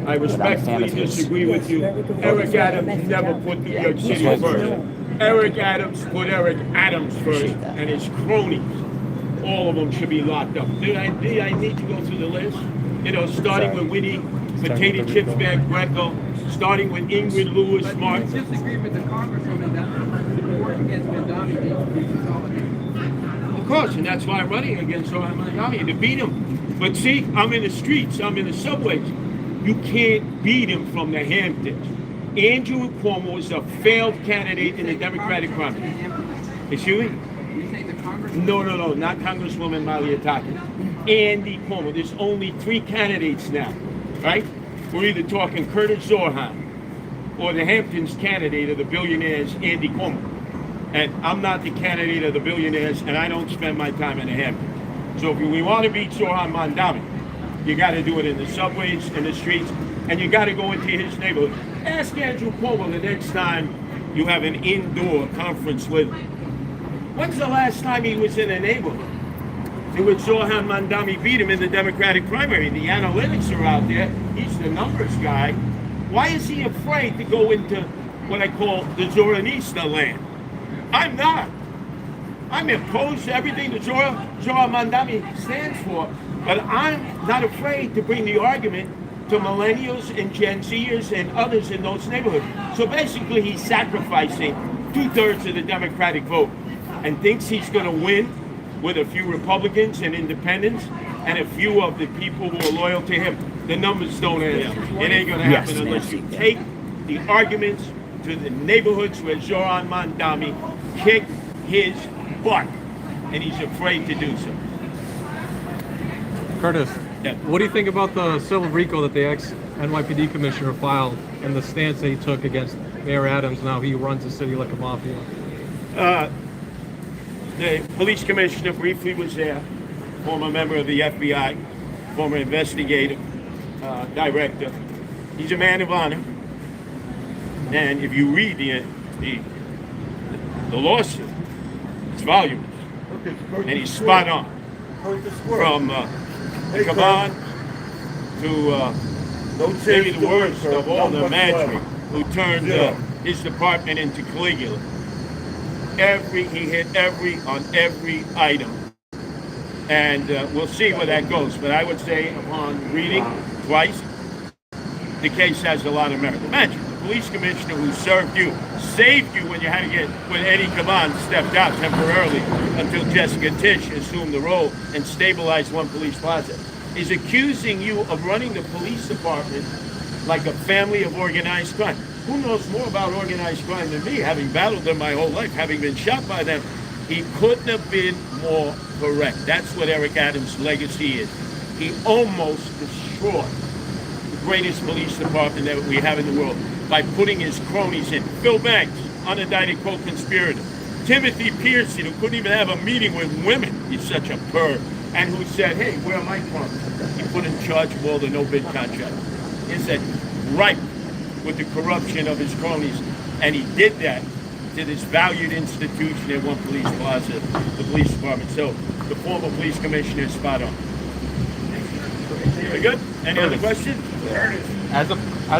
I fan respectfully of his. disagree with you. Eric Adams never put New York City first. Eric Adams put Eric Adams first, and his cronies, all of them should be locked up. Did I need to go through the list? You know, starting with Winnie, Potato Chips Bag Greco, starting with Ingrid Lewis But Martin. you disagree with the congresswoman that support against Mamdani needs to be consolidated. Of course, and that's why I'm running against Zohran to beat him. But see, I'm in the streets, I'm in the subways. You can't beat him from the Hamptons. Andrew Cuomo is a failed candidate in the Democratic primary. Excuse me? You say the Congress? No, not Congresswoman Maliataki. Andy Cuomo. There's only 3 candidates now, right? We're either talking Curtis Zohran or the Hamptons candidate of the Billionaires, Andy Cuomo. And I'm not the candidate of the Billionaires, and I don't spend my time in the Hamptons. So if we want to beat Zohran Mamdani, you got to do it in the subways, in the streets, and you got to go into his neighborhood. Ask Andrew Cuomo the next time you have an indoor conference with him. When's the last time he was in a neighborhood? In which Zohran Mamdani beat him in the Democratic primary. The analytics are out there. He's the numbers guy. Why is he afraid to go into what I call the Zohranista land? I'm not. I'm opposed to everything that Zohran Mamdani stands for, but I'm not afraid to bring the argument to millennials and Gen Zers and others in those neighborhoods. So basically, he's sacrificing 2/3 of the Democratic vote and thinks he's going to win with a few Republicans and independents and a few of the people who are loyal to him. The numbers don't add up. It ain't going to happen unless you take the arguments to the neighborhoods where Zohran Mamdani kicked his butt, and he's afraid to do so. Curtis, Yeah. what do you think about the civil RICO that the ex-NYPD commissioner filed and the stance that he took against Mayor Adams? Now he runs the city like a mafia. The police commissioner briefly was there, former member of the FBI, former investigative director. He's a man of honor. And if you read the lawsuit, it's voluminous. And he's spot on. From Kaban to maybe the worst of all the Madrid, who turned his department into Caligula. He hit on every item. And we'll see where that goes. But I would say upon reading twice, the case has a lot of merit. Imagine, police commissioner who served you, saved you when you had to get, when Eddie Caban stepped out temporarily until Jessica Tisch assumed the role and stabilized One Police Plaza, is accusing you of running the police department like a family of organized crime. Who knows more about organized crime than me, having battled them my whole life, having been shot by them? He couldn't have been more correct. That's what Eric Adams' legacy is. He almost destroyed the greatest police department that we have in the world by putting his cronies in. Phil Banks, unindicted co-conspirator. Timothy Pearson, who couldn't even have a meeting with women. He's such a perv. And who said, hey, where are my crumbs? He put in charge of all the no-bid contracts. He said, ripe with the corruption of his cronies. And he did that to this valued institution at One Police Plaza, the police department. So the former police commissioner is spot on. Very good. Any other questions? As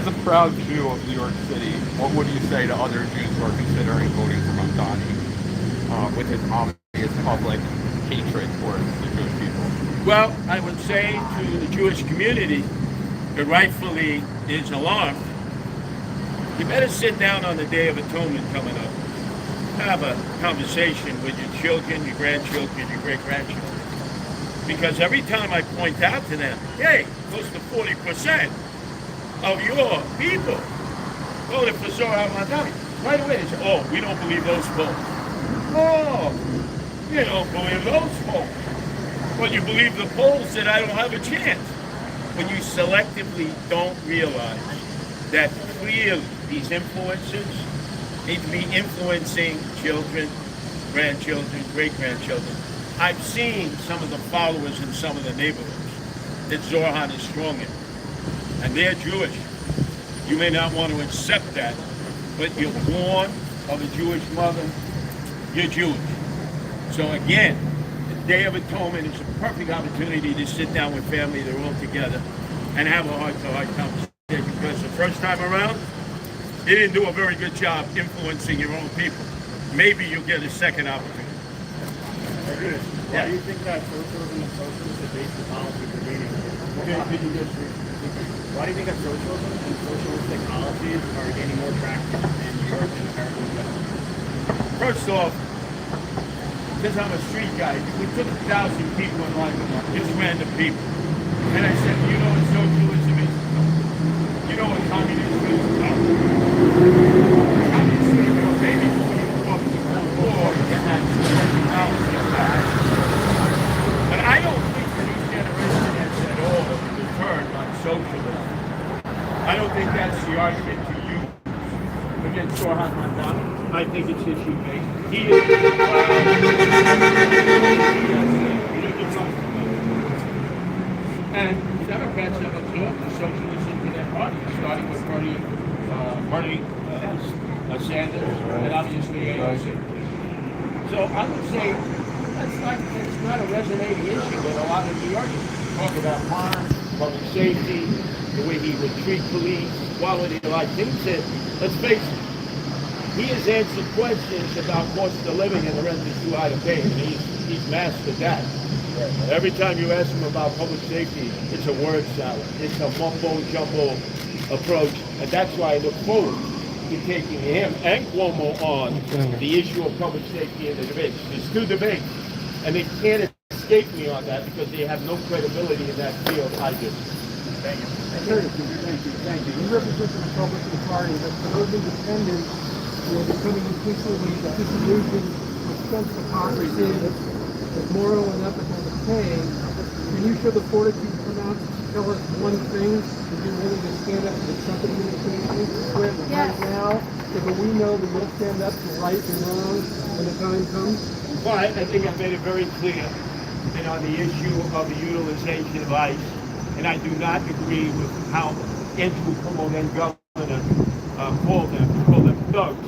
a proud Jew of New York City, what would you say to other Jews who are considering voting for Mamdani with his obvious public hatred towards the Jewish people? Well, I would say to the Jewish community that rightfully is alarmed, you better sit down on the Day of Atonement coming up. Have a conversation with your children, your grandchildren, your great-grandchildren. Because every time I point out to them, hey, close to 40% of your people voted for Zohran Mamdani. Right away they say, oh, we don't believe those polls. Oh, you don't believe those polls. But you believe the polls that I don't have a chance. But you selectively don't realize that clearly these influencers need to be influencing children, grandchildren, great-grandchildren. I've seen some of the followers in some of the neighborhoods that Zohran is strong in, and they're Jewish. You may not want to accept that, but you're born of a Jewish mother, you're Jewish. So again, the Day of Atonement is a perfect opportunity to sit down with family, they're all together, and have a heart-to-heart conversation, because the first time around, you didn't do a very good job influencing your own people. Maybe you'll get a second opportunity. Why do you think that socialism and socialists are based on policy for meaning? Why do you think that socialism and socialistic policies are gaining more traction in New York than American West? First off, because I'm a street guy, we took 1,000 people in line, just random people. And I said, you know what socialism is? You know what communism is? Communism is, maybe before you had but I don't think the new generation has at all deterred on socialism. I don't think that's the argument to use against Zohran Mamdani. I think it's issue-based. He is and Democrats have absorbed the socialism to their party, starting with Bernie Sanders and obviously AOC. So I would say that's not a resonating issue with a lot of New Yorkers. Talk about crime, public safety, the way he would treat police, quality of life. Things that, let's face it, he has answered questions about cost of living and the rent is too high to pay, and he's mastered that. Every time you ask him about public safety, it's a word salad. It's a mumbo-jumbo approach, and that's why I look forward to taking him and Cuomo on the issue of public safety in the debates. There's two debates, and they can't escape me on that because they have no credibility in that field. I do. Thank you. Thank you. You represent the Republican Party, but for those independents who are becoming increasingly disillusioned with sense of hypocrisy, with moral and ethical decay, can you show the fortitude to come out and tell us one thing that you're willing to stand up to the Trump administration with right now, so that we know that you'll stand up to right and wrong when the time comes? Well, I think I've made it very clear, on the issue of the utilization of ICE, and I do not agree with how Andrew Cuomo, then governor, called them thugs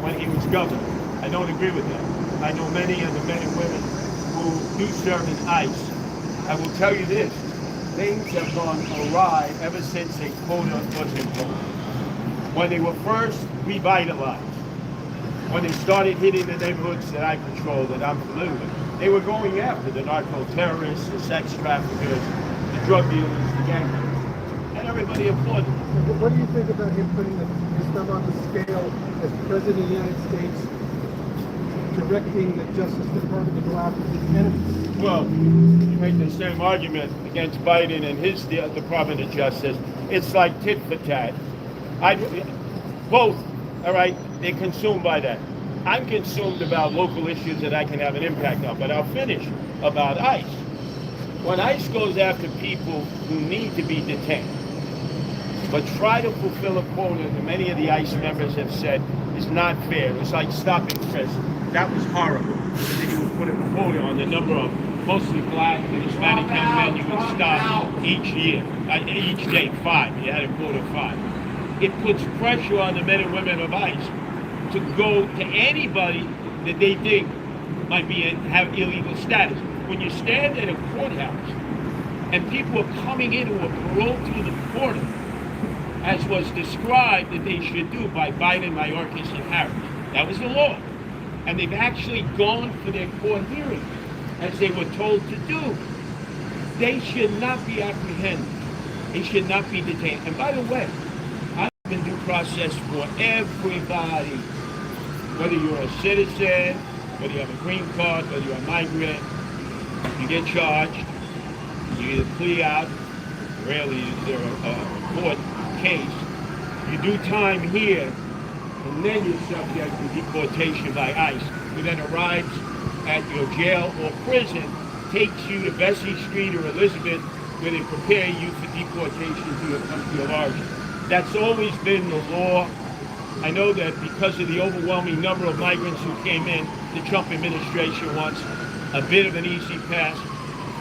when he was governor. I don't agree with that. I know many of the men and women who do serve in ICE. I will tell you this, things have gone awry ever since a quota was imposed. When they were first revitalized, when they started hitting the neighborhoods that I patrol, that I'm familiar with, they were going after the narco-terrorists, the sex traffickers, the drug dealers, the gang members. And ever everybody applauded. What do you think about him putting his thumb on the scale as President of the United States, directing the Justice Department to go after his enemies? Well, you make the same argument against Biden and his Department of Justice. It's like tit for tat. Both, all right, they're consumed by that. I'm consumed about local issues that I can have an impact on, but I'll finish about ICE. When ICE goes after people who need to be detained, but try to fulfill a quota that many of the ICE members have said is not fair. It's like stopping frisk. That was horrible. And then you would put a quota on the number of mostly black and Hispanic young men you would stop each day, 5. You had a quota of 5. It puts pressure on the men and women of ICE to go to anybody that they think might have illegal status. When you stand at a courthouse and people are coming in who are paroled through the portal, as was described that they should do by Biden, Mayorkas, and Harris. That was the law. And they've actually gone for their court hearings, as they were told to do. They should not be apprehended. They should not be detained. And by the way, I have a due process for everybody. Whether you're a citizen, whether you have a green card, whether you're a migrant, you get charged, you either plea out, rarely is there a court case, you do time here, and then you're subject to deportation by ICE, who then arrives at your jail or prison, takes you to Vesey Street or Elizabeth, where they prepare you for deportation to your country of origin. That's always been the law. I know that because of the overwhelming number of migrants who came in, the Trump administration wants a bit of an easy pass.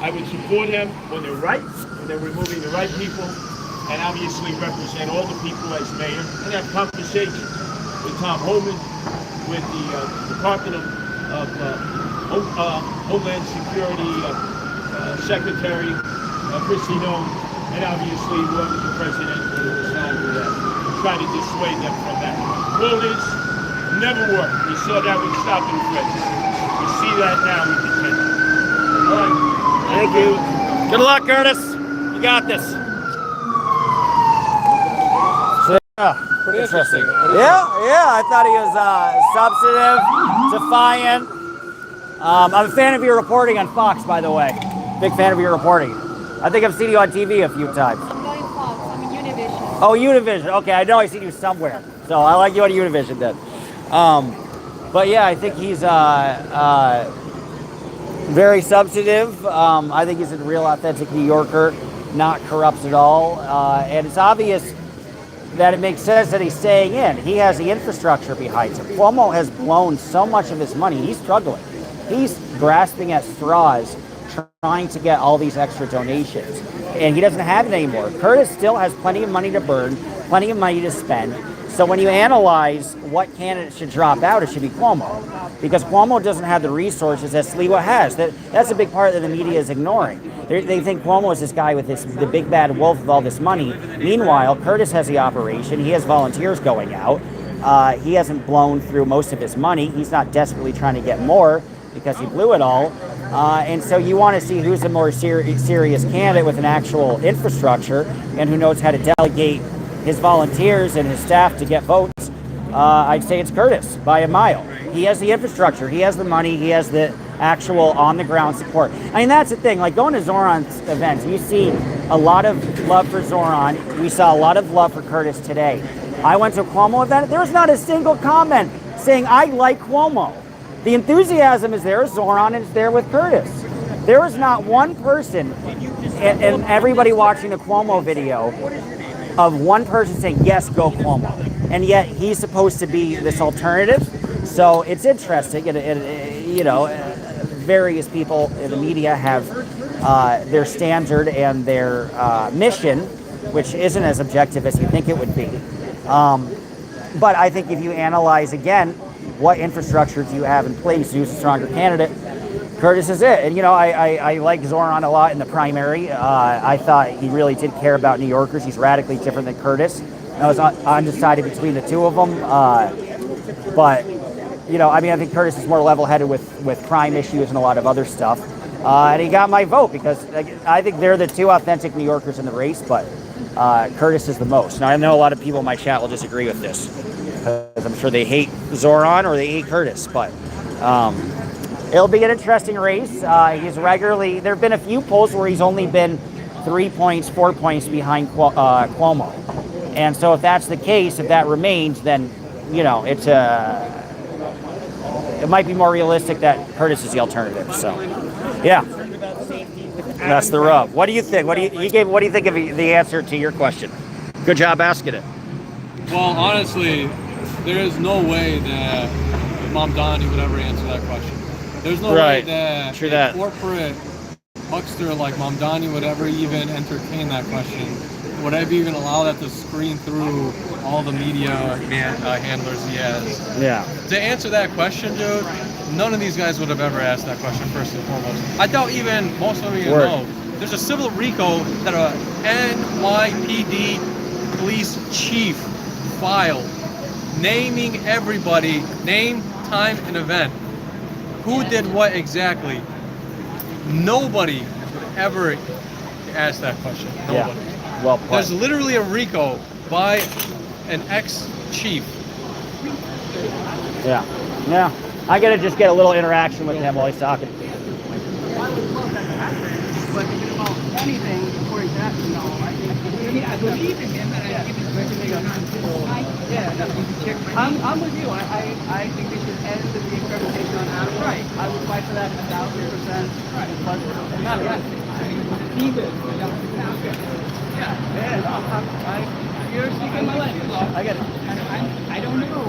I would support him when they're right, when they're removing the right people, and obviously represent all the people as mayor, and have conversations with Tom Homan, with the Department of Homeland Security Secretary Kristi Noem, and obviously whoever the president will sign with them, try to dissuade them from that. Quotas never work. We saw that with stop and frisk. We see that now with detention. All right. Thank you. Good luck, Curtis. You got this. So, Pretty interesting. Yeah, I thought he was substantive, defiant. I'm a fan of your reporting on Fox, by the way. Big fan of your reporting. I think I've seen you on TV a few times. I'm not in Fox, I'm in Univision. Oh, Univision. Okay, I know I've seen you somewhere. So I like you on Univision then. But yeah, I think he's very substantive. I think he's a real authentic New Yorker, not corrupt at all. And it's obvious that it makes sense that he's staying in. He has the infrastructure behind him. Cuomo has blown so much of his money. He's struggling. He's grasping at straws, trying to get all these extra donations. And he doesn't have it anymore. Curtis still has plenty of money to burn, plenty of money to spend. So when you analyze what candidate should drop out, it should be Cuomo. Because Cuomo doesn't have the resources that Sliwa has. That's a big part that the media is ignoring. They think Cuomo is this guy with the big bad wolf with all this money. Meanwhile, Curtis has the operation. He has volunteers going out. He hasn't blown through most of his money. He's not desperately trying to get more because he blew it all. And so you want to see who's a more serious candidate with an actual infrastructure and who knows how to delegate his volunteers and his staff to get votes. I'd say it's Curtis by a mile. He has the infrastructure, he has the money, he has the actual on-the-ground support. I mean, that's the thing. Like going to Zohran's events, you see a lot of love for Zohran. We saw a lot of love for Curtis today. I went to a Cuomo event. There was not a single comment saying, I like Cuomo. The enthusiasm is there. Zohran is there with Curtis. There was not one person, and everybody watching the Cuomo video, of one person saying, yes, go Cuomo. And yet he's supposed to be this alternative. So it's interesting. Various people in the media have their standard and their mission, which isn't as objective as you think it would be. But I think if you analyze again, what infrastructure do you have in place? Who's a stronger candidate? Curtis is it. And, I like Zohran a lot in the primary. I thought he really did care about New Yorkers. He's radically different than Curtis. I was undecided between the two of them. But I think Curtis is more level-headed with crime issues and a lot of other stuff. And he got my vote because I think they're the two authentic New Yorkers in the race. But Curtis is the most. Now, I know a lot of people in my chat will disagree with this, because I'm sure they hate Zohran or they hate Curtis, but it'll be an interesting race. He's regularly, there have been a few polls where he's only been 3 points, 4 points behind Cuomo. And so if that's the case, if that remains, then, you know, it might be more realistic that Curtis is the alternative. So, yeah. That's the rub. What do you think? What do you think of the answer to your question? Good job asking it. Well, honestly, there is no way that Mamdani would ever answer that question. There's no way that a corporate huckster like Mamdani would ever even entertain that question. Would I even allow that to screen through all the media handlers he has? Yeah. To answer that question, dude, none of these guys would have ever asked that question first and foremost. I doubt even most of them even know. There's a civil RICO that a NYPD police chief filed, naming everybody, name, time, and event. Who did what exactly? Nobody would ever ask that question. Nobody. Yeah. Well put. There's literally a RICO by an ex-chief. Yeah. Yeah. I gotta just get a little interaction with him while he's talking. I would love that to happen, but about anything before he's that, no, I think. I mean, I believe in him, and I think it's everything on I'm with you. I think we should end the accreditation on Adam. Right. I would fight for that 1,000%. Right. But not that. Keep it. You're speaking my language. I get it. I don't know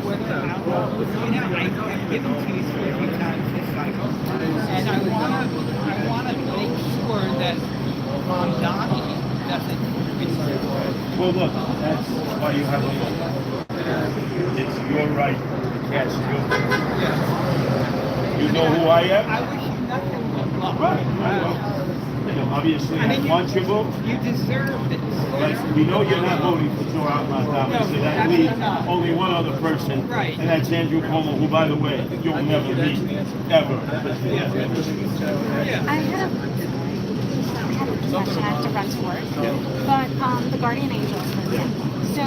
whether I've given to you a few times this cycle, and I want to make sure that Mamdani doesn't. Well, look, that's why you have a vote. It's your right to cast your vote. You know who I am? I wish you nothing but luck. Right. Obviously, I want your vote. You deserve this. But we know you're not voting for Zohran Mamdani, so that leaves only one other person, right. And that's Andrew Cuomo, who, by the way, you'll never meet, ever. I had a question. I have to run to work. But the Guardian Angels, for example. So,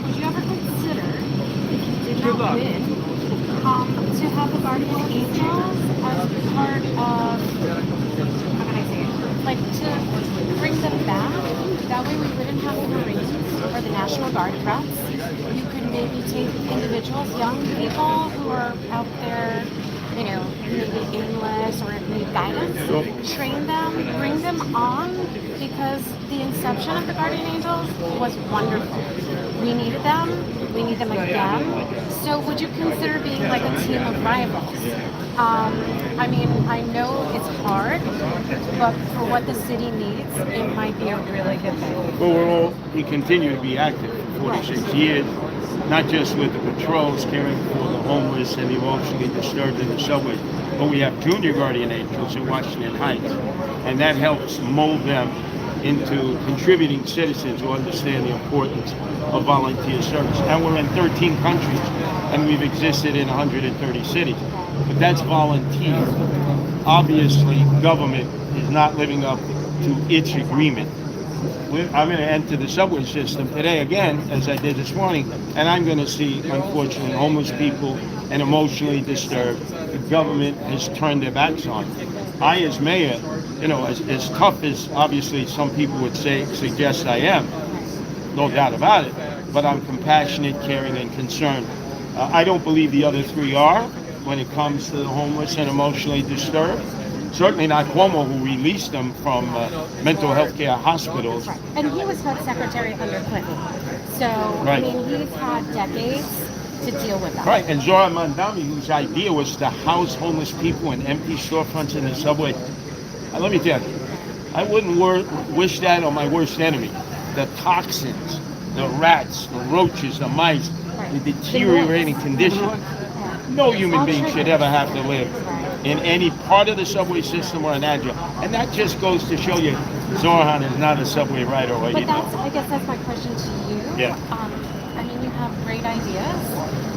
would you ever consider, if you did not win, to have the Guardian Angels as part of, how can I say it? Like, to bring them back? That way we wouldn't have the Marines or the National Guard reps. You could maybe take individuals, young people who are out there, you know, maybe aimless or need guidance, train them, bring them on, because the inception of the Guardian Angels was wonderful. We needed them. We need them again. So would you consider being like a team of rivals? I mean, I know it's hard, but for what the city needs, it might be a really good thing. Well, we continue to be active for 46 years, not just with the patrols caring for the homeless and the emotionally disturbed in the subway, but we have junior guardian angels in Washington Heights, and that helps mold them into contributing citizens who understand the importance of volunteer service. And we're in 13 countries, and we've existed in 130 cities. But that's volunteer. Obviously, government is not living up to its agreement. I'm going to enter the subway system today again, as I did this morning, and I'm going to see, unfortunately, homeless people and emotionally disturbed. The government has turned their backs on. I, as mayor, you know, as tough as obviously some people would suggest I am, no doubt about it, but I'm compassionate, caring, and concerned. I don't believe the other three are when it comes to the homeless and emotionally disturbed. Certainly not Cuomo, who released them from mental health care hospitals. Right. And he was health secretary under Clinton. So, I mean, he's had decades to deal with that. Right, and Zohran Mamdani, whose idea was to house homeless people in empty storefronts in the subway. Let me tell you, I wouldn't wish that on my worst enemy. The toxins, the rats, the roaches, the mice, the deteriorating condition. No human being should ever have to live in any part of the subway system or an address. And that just goes to show you Zohran is not a subway rider. But I guess that's my question to you. Yeah. I mean, you have great ideas.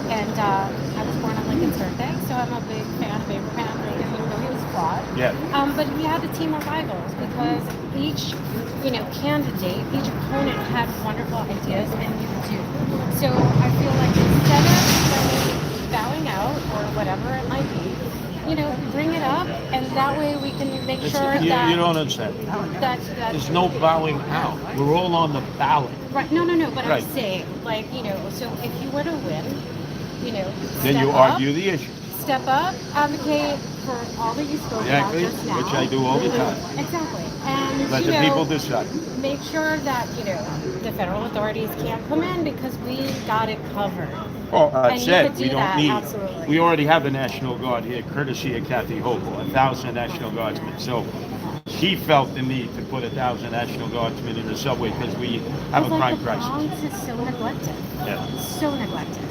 And I was born on Lincoln's birthday, so I'm a big fan of Abraham Lincoln, even though he was squad. Yeah. But he had a team of rivals because each, candidate, each opponent had wonderful ideas, and you do. So I feel like instead of bowing out or whatever it might be, bring it up, and that way we can make sure You that don't understand. that There's no bowing out. We're all on the ballot. right. No. But Right. I'm saying, so if you were to win, Then step you up, argue the issue. step up, advocate for all that you spoke about Exactly, just now. which I do all the time. Exactly. And Let the people decide. make sure that the federal authorities can't come in because we got it covered. Well, I And you said could we do don't that, need. absolutely. We already have a National Guard here, courtesy of Kathy Hochul, 1,000 National Guardsmen. So she felt the need to put 1,000 National Guardsmen in the subway because we have a crime The crisis. Bronx is so neglected. Yeah. So neglected.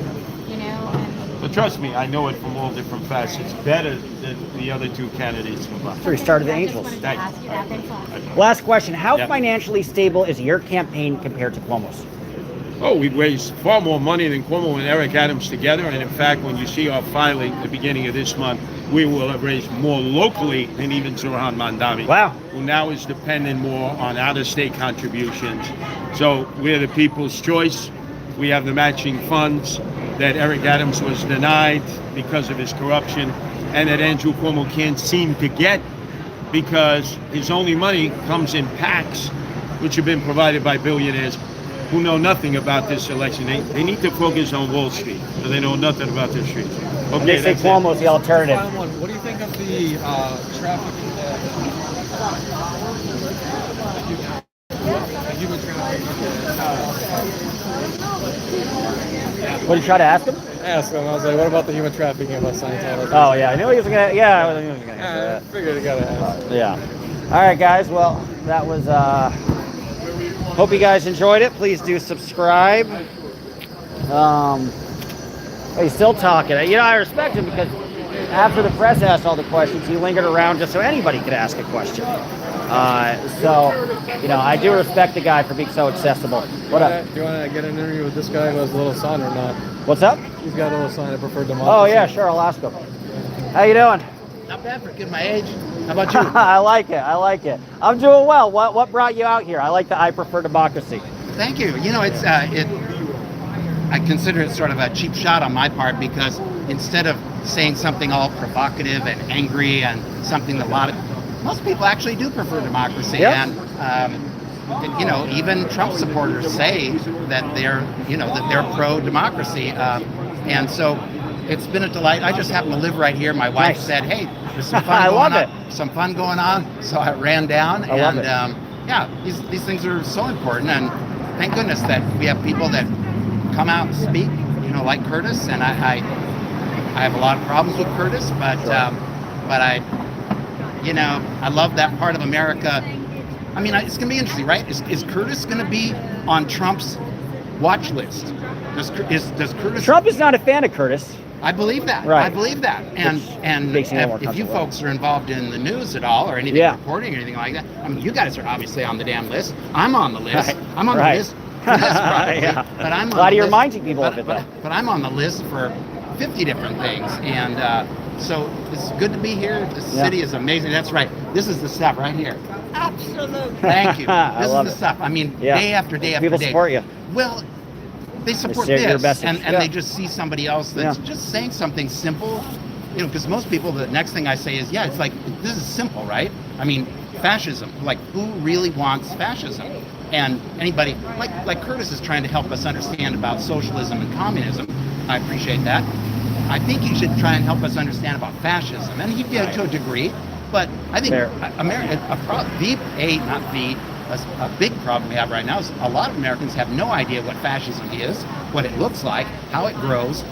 And But trust me, I know it from all different facets. Better than the other two candidates. So we started the I just Angels. wanted to ask you that. Thanks a lot. Last question. How Yeah. financially stable is your campaign compared to Cuomo's? Oh, we've raised far more money than Cuomo and Eric Adams together. And in fact, when you see our filing at the beginning of this month, we will have raised more locally than even Zohran Mamdani. Wow. Who now is dependent more on out-of-state contributions. So we're the people's choice. We have the matching funds that Eric Adams was denied because of his corruption, and that Andrew Cuomo can't seem to get because his only money comes in PACs, which have been provided by billionaires who know nothing about this election. They need to focus on Wall Street, so they know nothing about the streets. Okay, They say that's it. Cuomo's the alternative. Final one. What do you think of the trafficking? Human trafficking. What did you try to ask him? I asked him. I was like, "What about the human trafficking of Scientology?" Oh yeah, I knew he was gonna. Yeah, I knew he was gonna answer I that. figured I gotta ask. Yeah. All right, guys. Well, that was. Hope you guys enjoyed it. Please do subscribe. He's still talking. I respect him because after the press asked all the questions, he lingered around just so anybody could ask a question. I do respect the guy for being so accessible. What up? Do you want to get an interview with this guy who has a little son or not? What's up? He's got a little sign of preferred democracy. Oh yeah, sure. I'll ask him. How you doing? Not bad for a kid my age. How about you? I like it. I'm doing well. What brought you out here? I like the I prefer democracy. Thank you. It's I consider it sort of a cheap shot on my part because instead of saying something all provocative and angry and something that most people actually do prefer democracy. Yep. And even Trump supporters say that they're pro-democracy, and so it's been a delight. I just happen to live right here. My wife said, "Hey, there's some fun going on." So I ran down, these things are so important, and thank goodness that we have people that come out and speak, like Curtis. And I have a lot of problems with Curtis, but I love that part of America. I mean, it's going to be interesting, right? Is Curtis going to be on Trump's watch list? Does Curtis? Trump is not a fan of Curtis. I believe that. Right. I believe that. And if you folks are involved in the news at all or anything, reporting or anything like that, I mean, you guys are obviously on the damn list. I'm on the list. Right. I'm on the list. But I'm glad you're list, reminding people of it, though. But I'm on the list for 50 different things, and so it's good to be here. This city is amazing. That's right. This is the stuff right here. Absolutely. Thank you. This is the it. stuff. I mean, day after day after people day. support you. Well, they support share your this, message. and they just see somebody else that's just saying something simple. Because most people, the next thing I say is, it's like, this is simple, right? I mean, fascism. Like, who really wants fascism? And anybody, like Curtis is trying to help us understand about socialism and communism. I appreciate that. I think he should try and help us understand about fascism. And he did to a degree, but I think a big problem we have right now is a lot of Americans have no idea what fascism is, what it looks like, how it grows,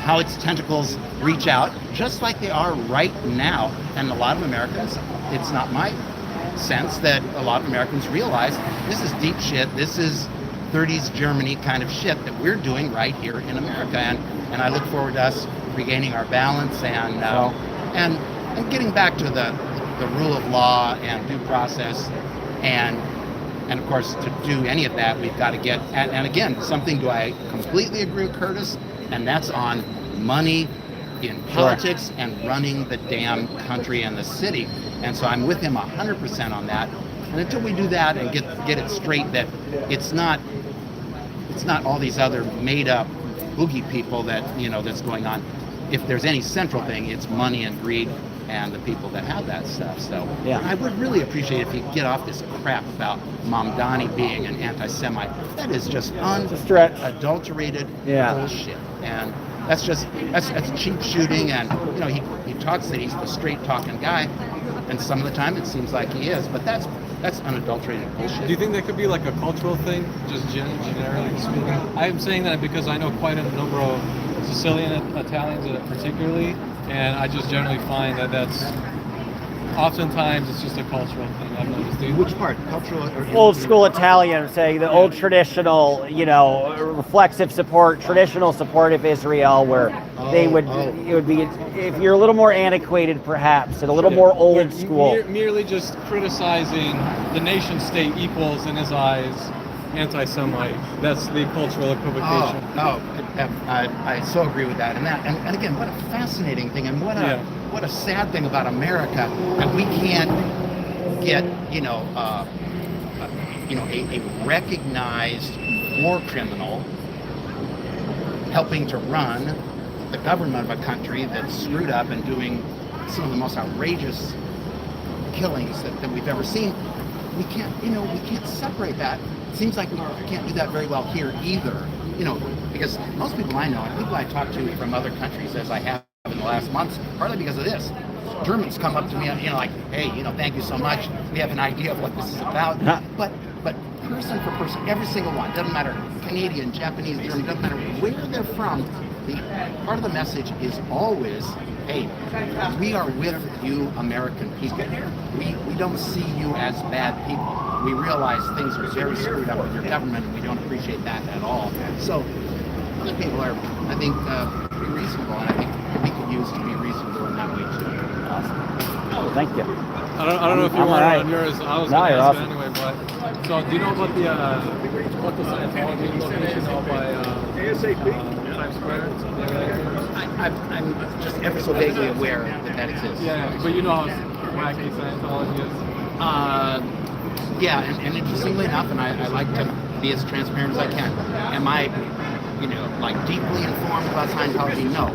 how its tentacles reach out, just like they are right now. And a lot of Americans, it's not my sense that a lot of Americans realize this is deep shit. This is 30s Germany kind of shit that we're doing right here in America. And I look forward to us regaining our balance and getting back to the rule of law and due process. And of course, to do any of that, we've got to get, and again, something do I completely agree with Curtis, and that's on money in politics and running the damn country and the city. And so I'm with him 100% on that. And until we do that and get it straight that it's not all these other made up boogie people that, that's going on. If there's any central thing, it's money and greed and the people that have that stuff. So I would really appreciate if you get off this crap about Mamdani being an anti-Semite. That is just unadulterated bullshit. And that's cheap shooting. And he talks that he's the straight talking guy, and some of the time it seems like he is. But that's unadulterated bullshit. Do you think that could be like a cultural thing, just generally speaking? I'm saying that because I know quite a number of Sicilian Italians particularly, and I just generally find that that's oftentimes it's just a cultural thing. I've noticed. Which part? Cultural or old school Italian, saying the old traditional, reflexive support, traditional support of Israel, where it would be, if you're a little more antiquated perhaps, and a little more old school. Merely just criticizing the nation state equals, in his eyes, anti-Semite. That's the cultural equivocation. I so agree with that. And again, what a fascinating thing, and what a sad thing about America, that we can't get a recognized war criminal helping to run the government of a country that's screwed up and doing some of the most outrageous killings that we've ever seen. We can't separate that. It seems like we can't do that very well here either. Because most people I know, and people I talk to from other countries, as I have in the last months, partly because of this. Germans come up to me, like, hey, thank you so much. We have an idea of what this is about. But person for person, every single one, doesn't matter, Canadian, Japanese, German, doesn't matter where they're from, the part of the message is always, hey, we are with you, American people. We don't see you as bad people. We realize things are very screwed up with your government, and we don't appreciate that at all. So other people are, I think, pretty reasonable, and I think we could use to be reasonable in that way too. Awesome. Well, thank you. I don't know if you were on yours. I was going to ask you anyway, but so do you know about the Scientology location out by Times Square? I'm just ever so vaguely aware that exists. Yeah, but you know how wacky Scientology is. Yeah, and interestingly enough, and I like to be as transparent as I can. Am I, deeply informed about Scientology? No.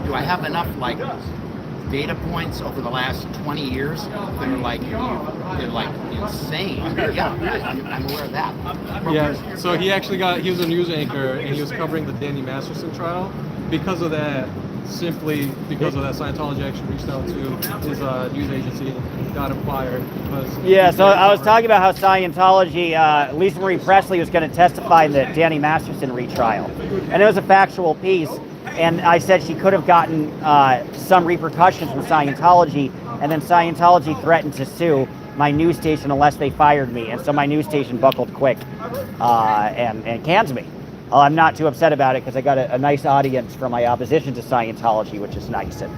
Do I have enough data points over the last 20 years that are insane? Yeah, I'm aware of that. Yeah. So he was a news anchor, and he was covering the Danny Masterson trial. Because of that, Scientology actually reached out to his news agency and got him fired. So I was talking about how Scientology, Lisa Marie Presley was going to testify in the Danny Masterson retrial. And it was a factual piece. And I said she could have gotten some repercussions from Scientology. And then Scientology threatened to sue my news station unless they fired me. And so my news station buckled quick and canned me. I'm not too upset about it because I got a nice audience from my opposition to Scientology, which is nice. And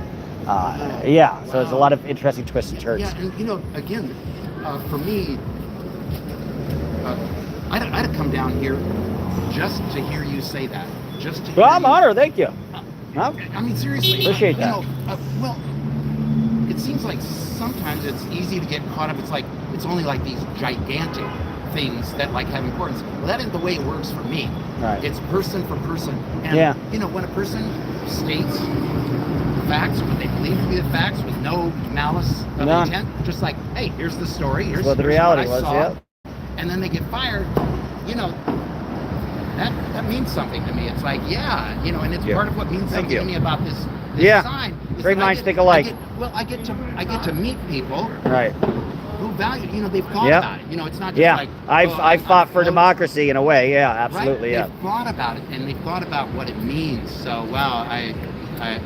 so there's a lot of interesting twists and turns. Yeah, and again, for me, I'd have come down here just to hear you say that. I'm honored. Thank you. I mean, seriously. Appreciate that. It seems like sometimes it's easy to get caught up. It's only these gigantic things that have importance. Well, that isn't the way it works for me. Right. It's person for person. And when a person states facts, what they believe to be the facts, with no malice of intent, just hey, here's the story, here's what the reality what I was, and then they get fired, that means something to me. It's and it's part of what means something to me about this sign. Great minds think alike. I get to meet people. Right. Who value, they've thought about it. It's not just I've fought for democracy in a way. Yeah, absolutely. Right? They've thought about it, and they've thought about what it means. So, I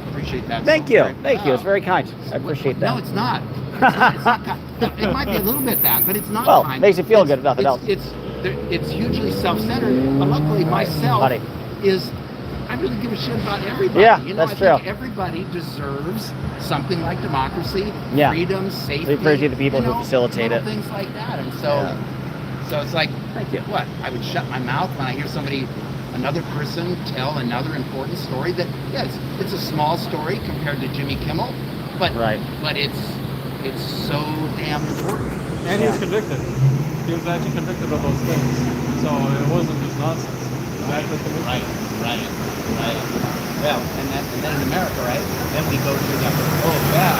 appreciate that. Thank you. It's very kind. I appreciate that. No, it's not. It's not kind. It might be a little bit that, but it's not kind. Well, makes you feel good, if nothing else. It's hugely self-centered. But luckily, myself is, I really give a shit about everybody. Yeah, I think everybody deserves something like democracy, freedom, safety. We appreciate the people who facilitate it. Things like that. And so it's thank you. What? I would shut my mouth when I hear somebody another person tell another important story that, yes, it's a small story compared to Jimmy Kimmel, but it's so damn important. And he was convicted. He was actually convicted of those things. So it wasn't just nonsense. It was actually convicted. Right. Well, and then in America, right? Then we go to the, oh yeah,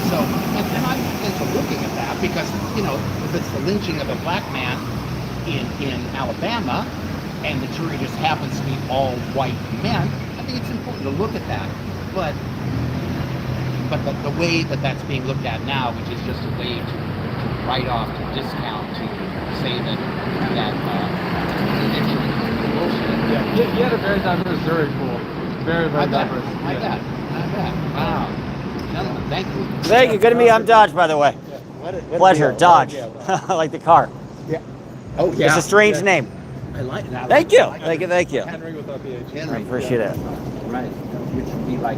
so, and I'm into looking at that because, if it's the lynching of a black man in Alabama and the jury just happens to be all white men, I think it's important to look at that. But the way that that's being looked at now, which is just a way to write off, to discount, to say that lynching is bullshit. Yeah, he had a very diverse jury pool. Very, very diverse. I bet. Wow. Gentlemen, thank you. Thank you. Good to meet you. I'm Dodge, by the way. Pleasure. Dodge. I like the car. Yeah. Oh, yeah. It's a strange name. I like that. Thank you. Thank you. Henry without the H. I appreciate it. Right. Which would be like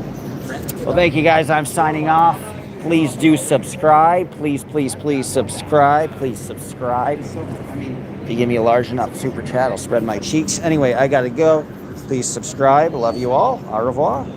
Well, thank you guys. I'm signing off. Please do subscribe. Please subscribe. Please subscribe. If you give me a large enough super chat, I'll spread my cheeks. Anyway, I got to go. Please subscribe. Love you all. Au revoir.